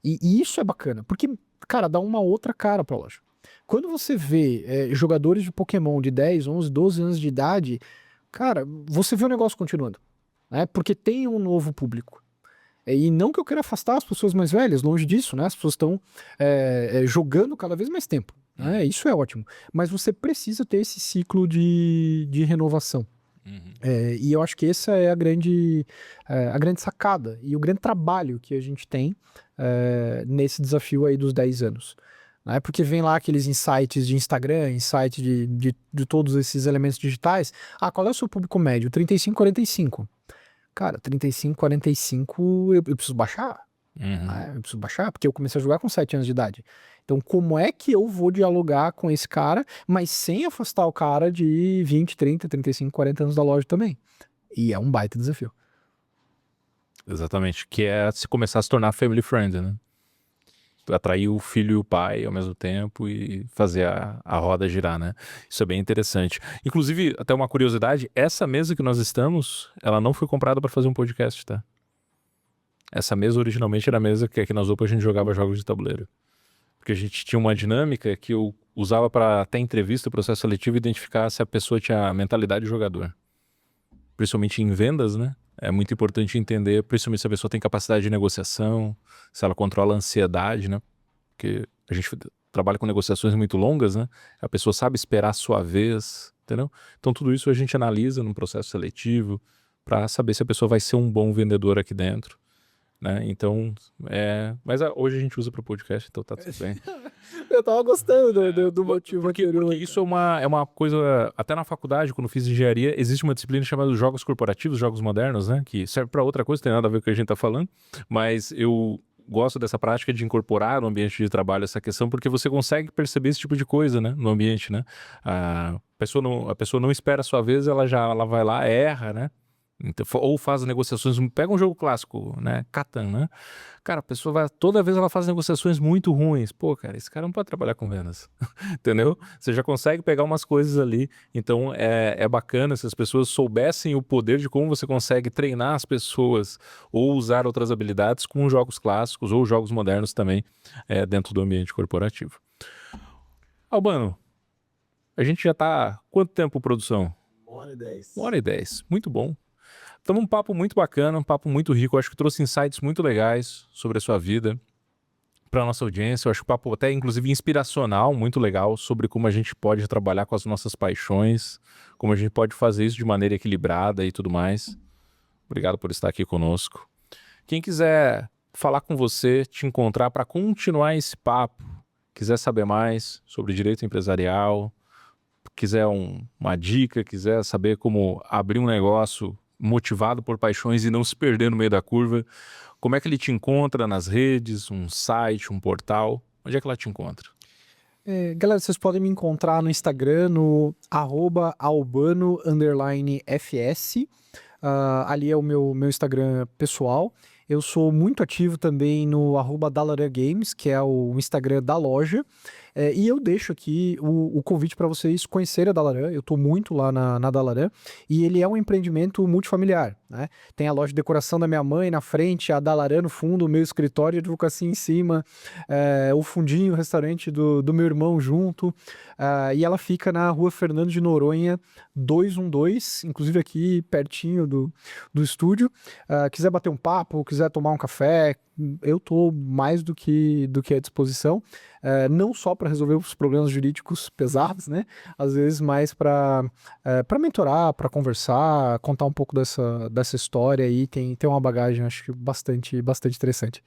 E isso é bacana, porque, cara, dá uma outra cara para a loja. Quando você vê jogadores de Pokémon de 10, 11, 12 anos de idade, cara, você vê o negócio continuando, né? Porque tem um novo público. E não que eu queira afastar as pessoas mais velhas, longe disso, né? As pessoas estão jogando cada vez mais tempo. Isso é ótimo. Mas você precisa ter esse ciclo de renovação. E eu acho que essa é a grande sacada e o grande trabalho que a gente tem nesse desafio aí dos 10 anos. Né? Porque vem lá aqueles insights de Instagram, insights de todos esses elementos digitais. Qual é o seu público médio? 35, 45. Cara, 35, 45 eu preciso baixar. Eu preciso baixar, porque eu comecei a jogar com 7 anos de idade. Então, como é que eu vou dialogar com esse cara, mas sem afastar o cara de 20, 30, 35, 40 anos da loja também? E é um baita desafio. Exatamente, que é se começar a se tornar family friend, né? Atrair o filho e o pai ao mesmo tempo e fazer a roda girar, né? Isso é bem interessante. Inclusive, até uma curiosidade, essa mesa que nós estamos, ela não foi comprada para fazer um podcast, tá? Essa mesa originalmente era a mesa que aqui na Zopa a gente jogava jogos de tabuleiro. Porque a gente tinha uma dinâmica que eu usava para até entrevista, processo seletivo, identificar se a pessoa tinha a mentalidade de jogador. Principalmente em vendas, né? É muito importante entender, principalmente se a pessoa tem capacidade de negociação, se ela controla a ansiedade, né? Porque a gente trabalha com negociações muito longas, né? A pessoa sabe esperar a sua vez, entendeu? Então tudo isso a gente analisa num processo seletivo para saber se a pessoa vai ser um bom vendedor aqui dentro. Né? Então, mas hoje a gente usa para o podcast, então tá tudo bem. Eu tava gostando do motivo Porque anterior. isso é uma coisa. Até na faculdade, quando fiz engenharia, existe uma disciplina chamada jogos corporativos, jogos modernos, né? Que serve para outra coisa, tem nada a ver com o que a gente tá falando. Mas eu gosto dessa prática de incorporar no ambiente de trabalho essa questão, porque você consegue perceber esse tipo de coisa, né? No ambiente, né? A pessoa não espera a sua vez, ela vai lá, erra, né? Então, ou faz negociações. Pega um jogo clássico, né? Catan, né? Cara, a pessoa vai. Toda vez ela faz negociações muito ruins. Pô, cara, esse cara não pode trabalhar com vendas. Entendeu? Você já consegue pegar umas coisas ali. Então é bacana se as pessoas soubessem o poder de como você consegue treinar as pessoas ou usar outras habilidades com jogos clássicos ou jogos modernos também dentro do ambiente corporativo. Albano, a gente já tá. Quanto tempo, produção? 1h10. 1h10. Muito bom. Então, um papo muito bacana, um papo muito rico. Eu acho que trouxe insights muito legais sobre a sua vida para a nossa audiência. Eu acho que o papo até, inclusive, inspiracional, muito legal, sobre como a gente pode trabalhar com as nossas paixões, como a gente pode fazer isso de maneira equilibrada e tudo mais. Obrigado por estar aqui conosco. Quem quiser falar com você, te encontrar para continuar esse papo, quiser saber mais sobre direito empresarial, quiser uma dica, quiser saber como abrir um negócio motivado por paixões e não se perder no meio da curva, como é que ele te encontra nas redes, um site, um portal? Onde é que ela te encontra? Galera, vocês podem me encontrar no Instagram, no @albano_fs. Ali é o meu Instagram pessoal. Eu sou muito ativo também no @dalarangames, que é o Instagram da loja. E eu deixo aqui o convite para vocês conhecerem a Dalaran. Eu estou muito lá na Dalaran. E ele é um empreendimento multifamiliar, né? Tem a loja de decoração da minha mãe na frente, a Dalaran no fundo, o meu escritório de advocacia em cima, o fundinho, o restaurante do meu irmão junto. E ela fica na rua Fernando de Noronha, 212, inclusive aqui pertinho do estúdio. Quiser bater um papo, quiser tomar um café, eu estou mais do que à disposição. Não só para resolver os problemas jurídicos pesados, né? Às vezes mais para mentorar, para conversar, contar um pouco dessa história aí. Tem uma bagagem, acho que bastante interessante.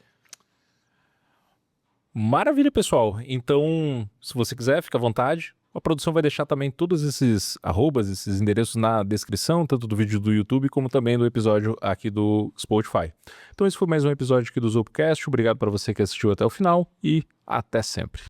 Maravilha, pessoal. Então, se você quiser, fica à vontade. A produção vai deixar também todos esses arrobas, esses endereços na descrição, tanto do vídeo do YouTube como também do episódio aqui do Spotify. Então esse foi mais um episódio aqui do Zopcast. Obrigado para você que assistiu até o final e até sempre.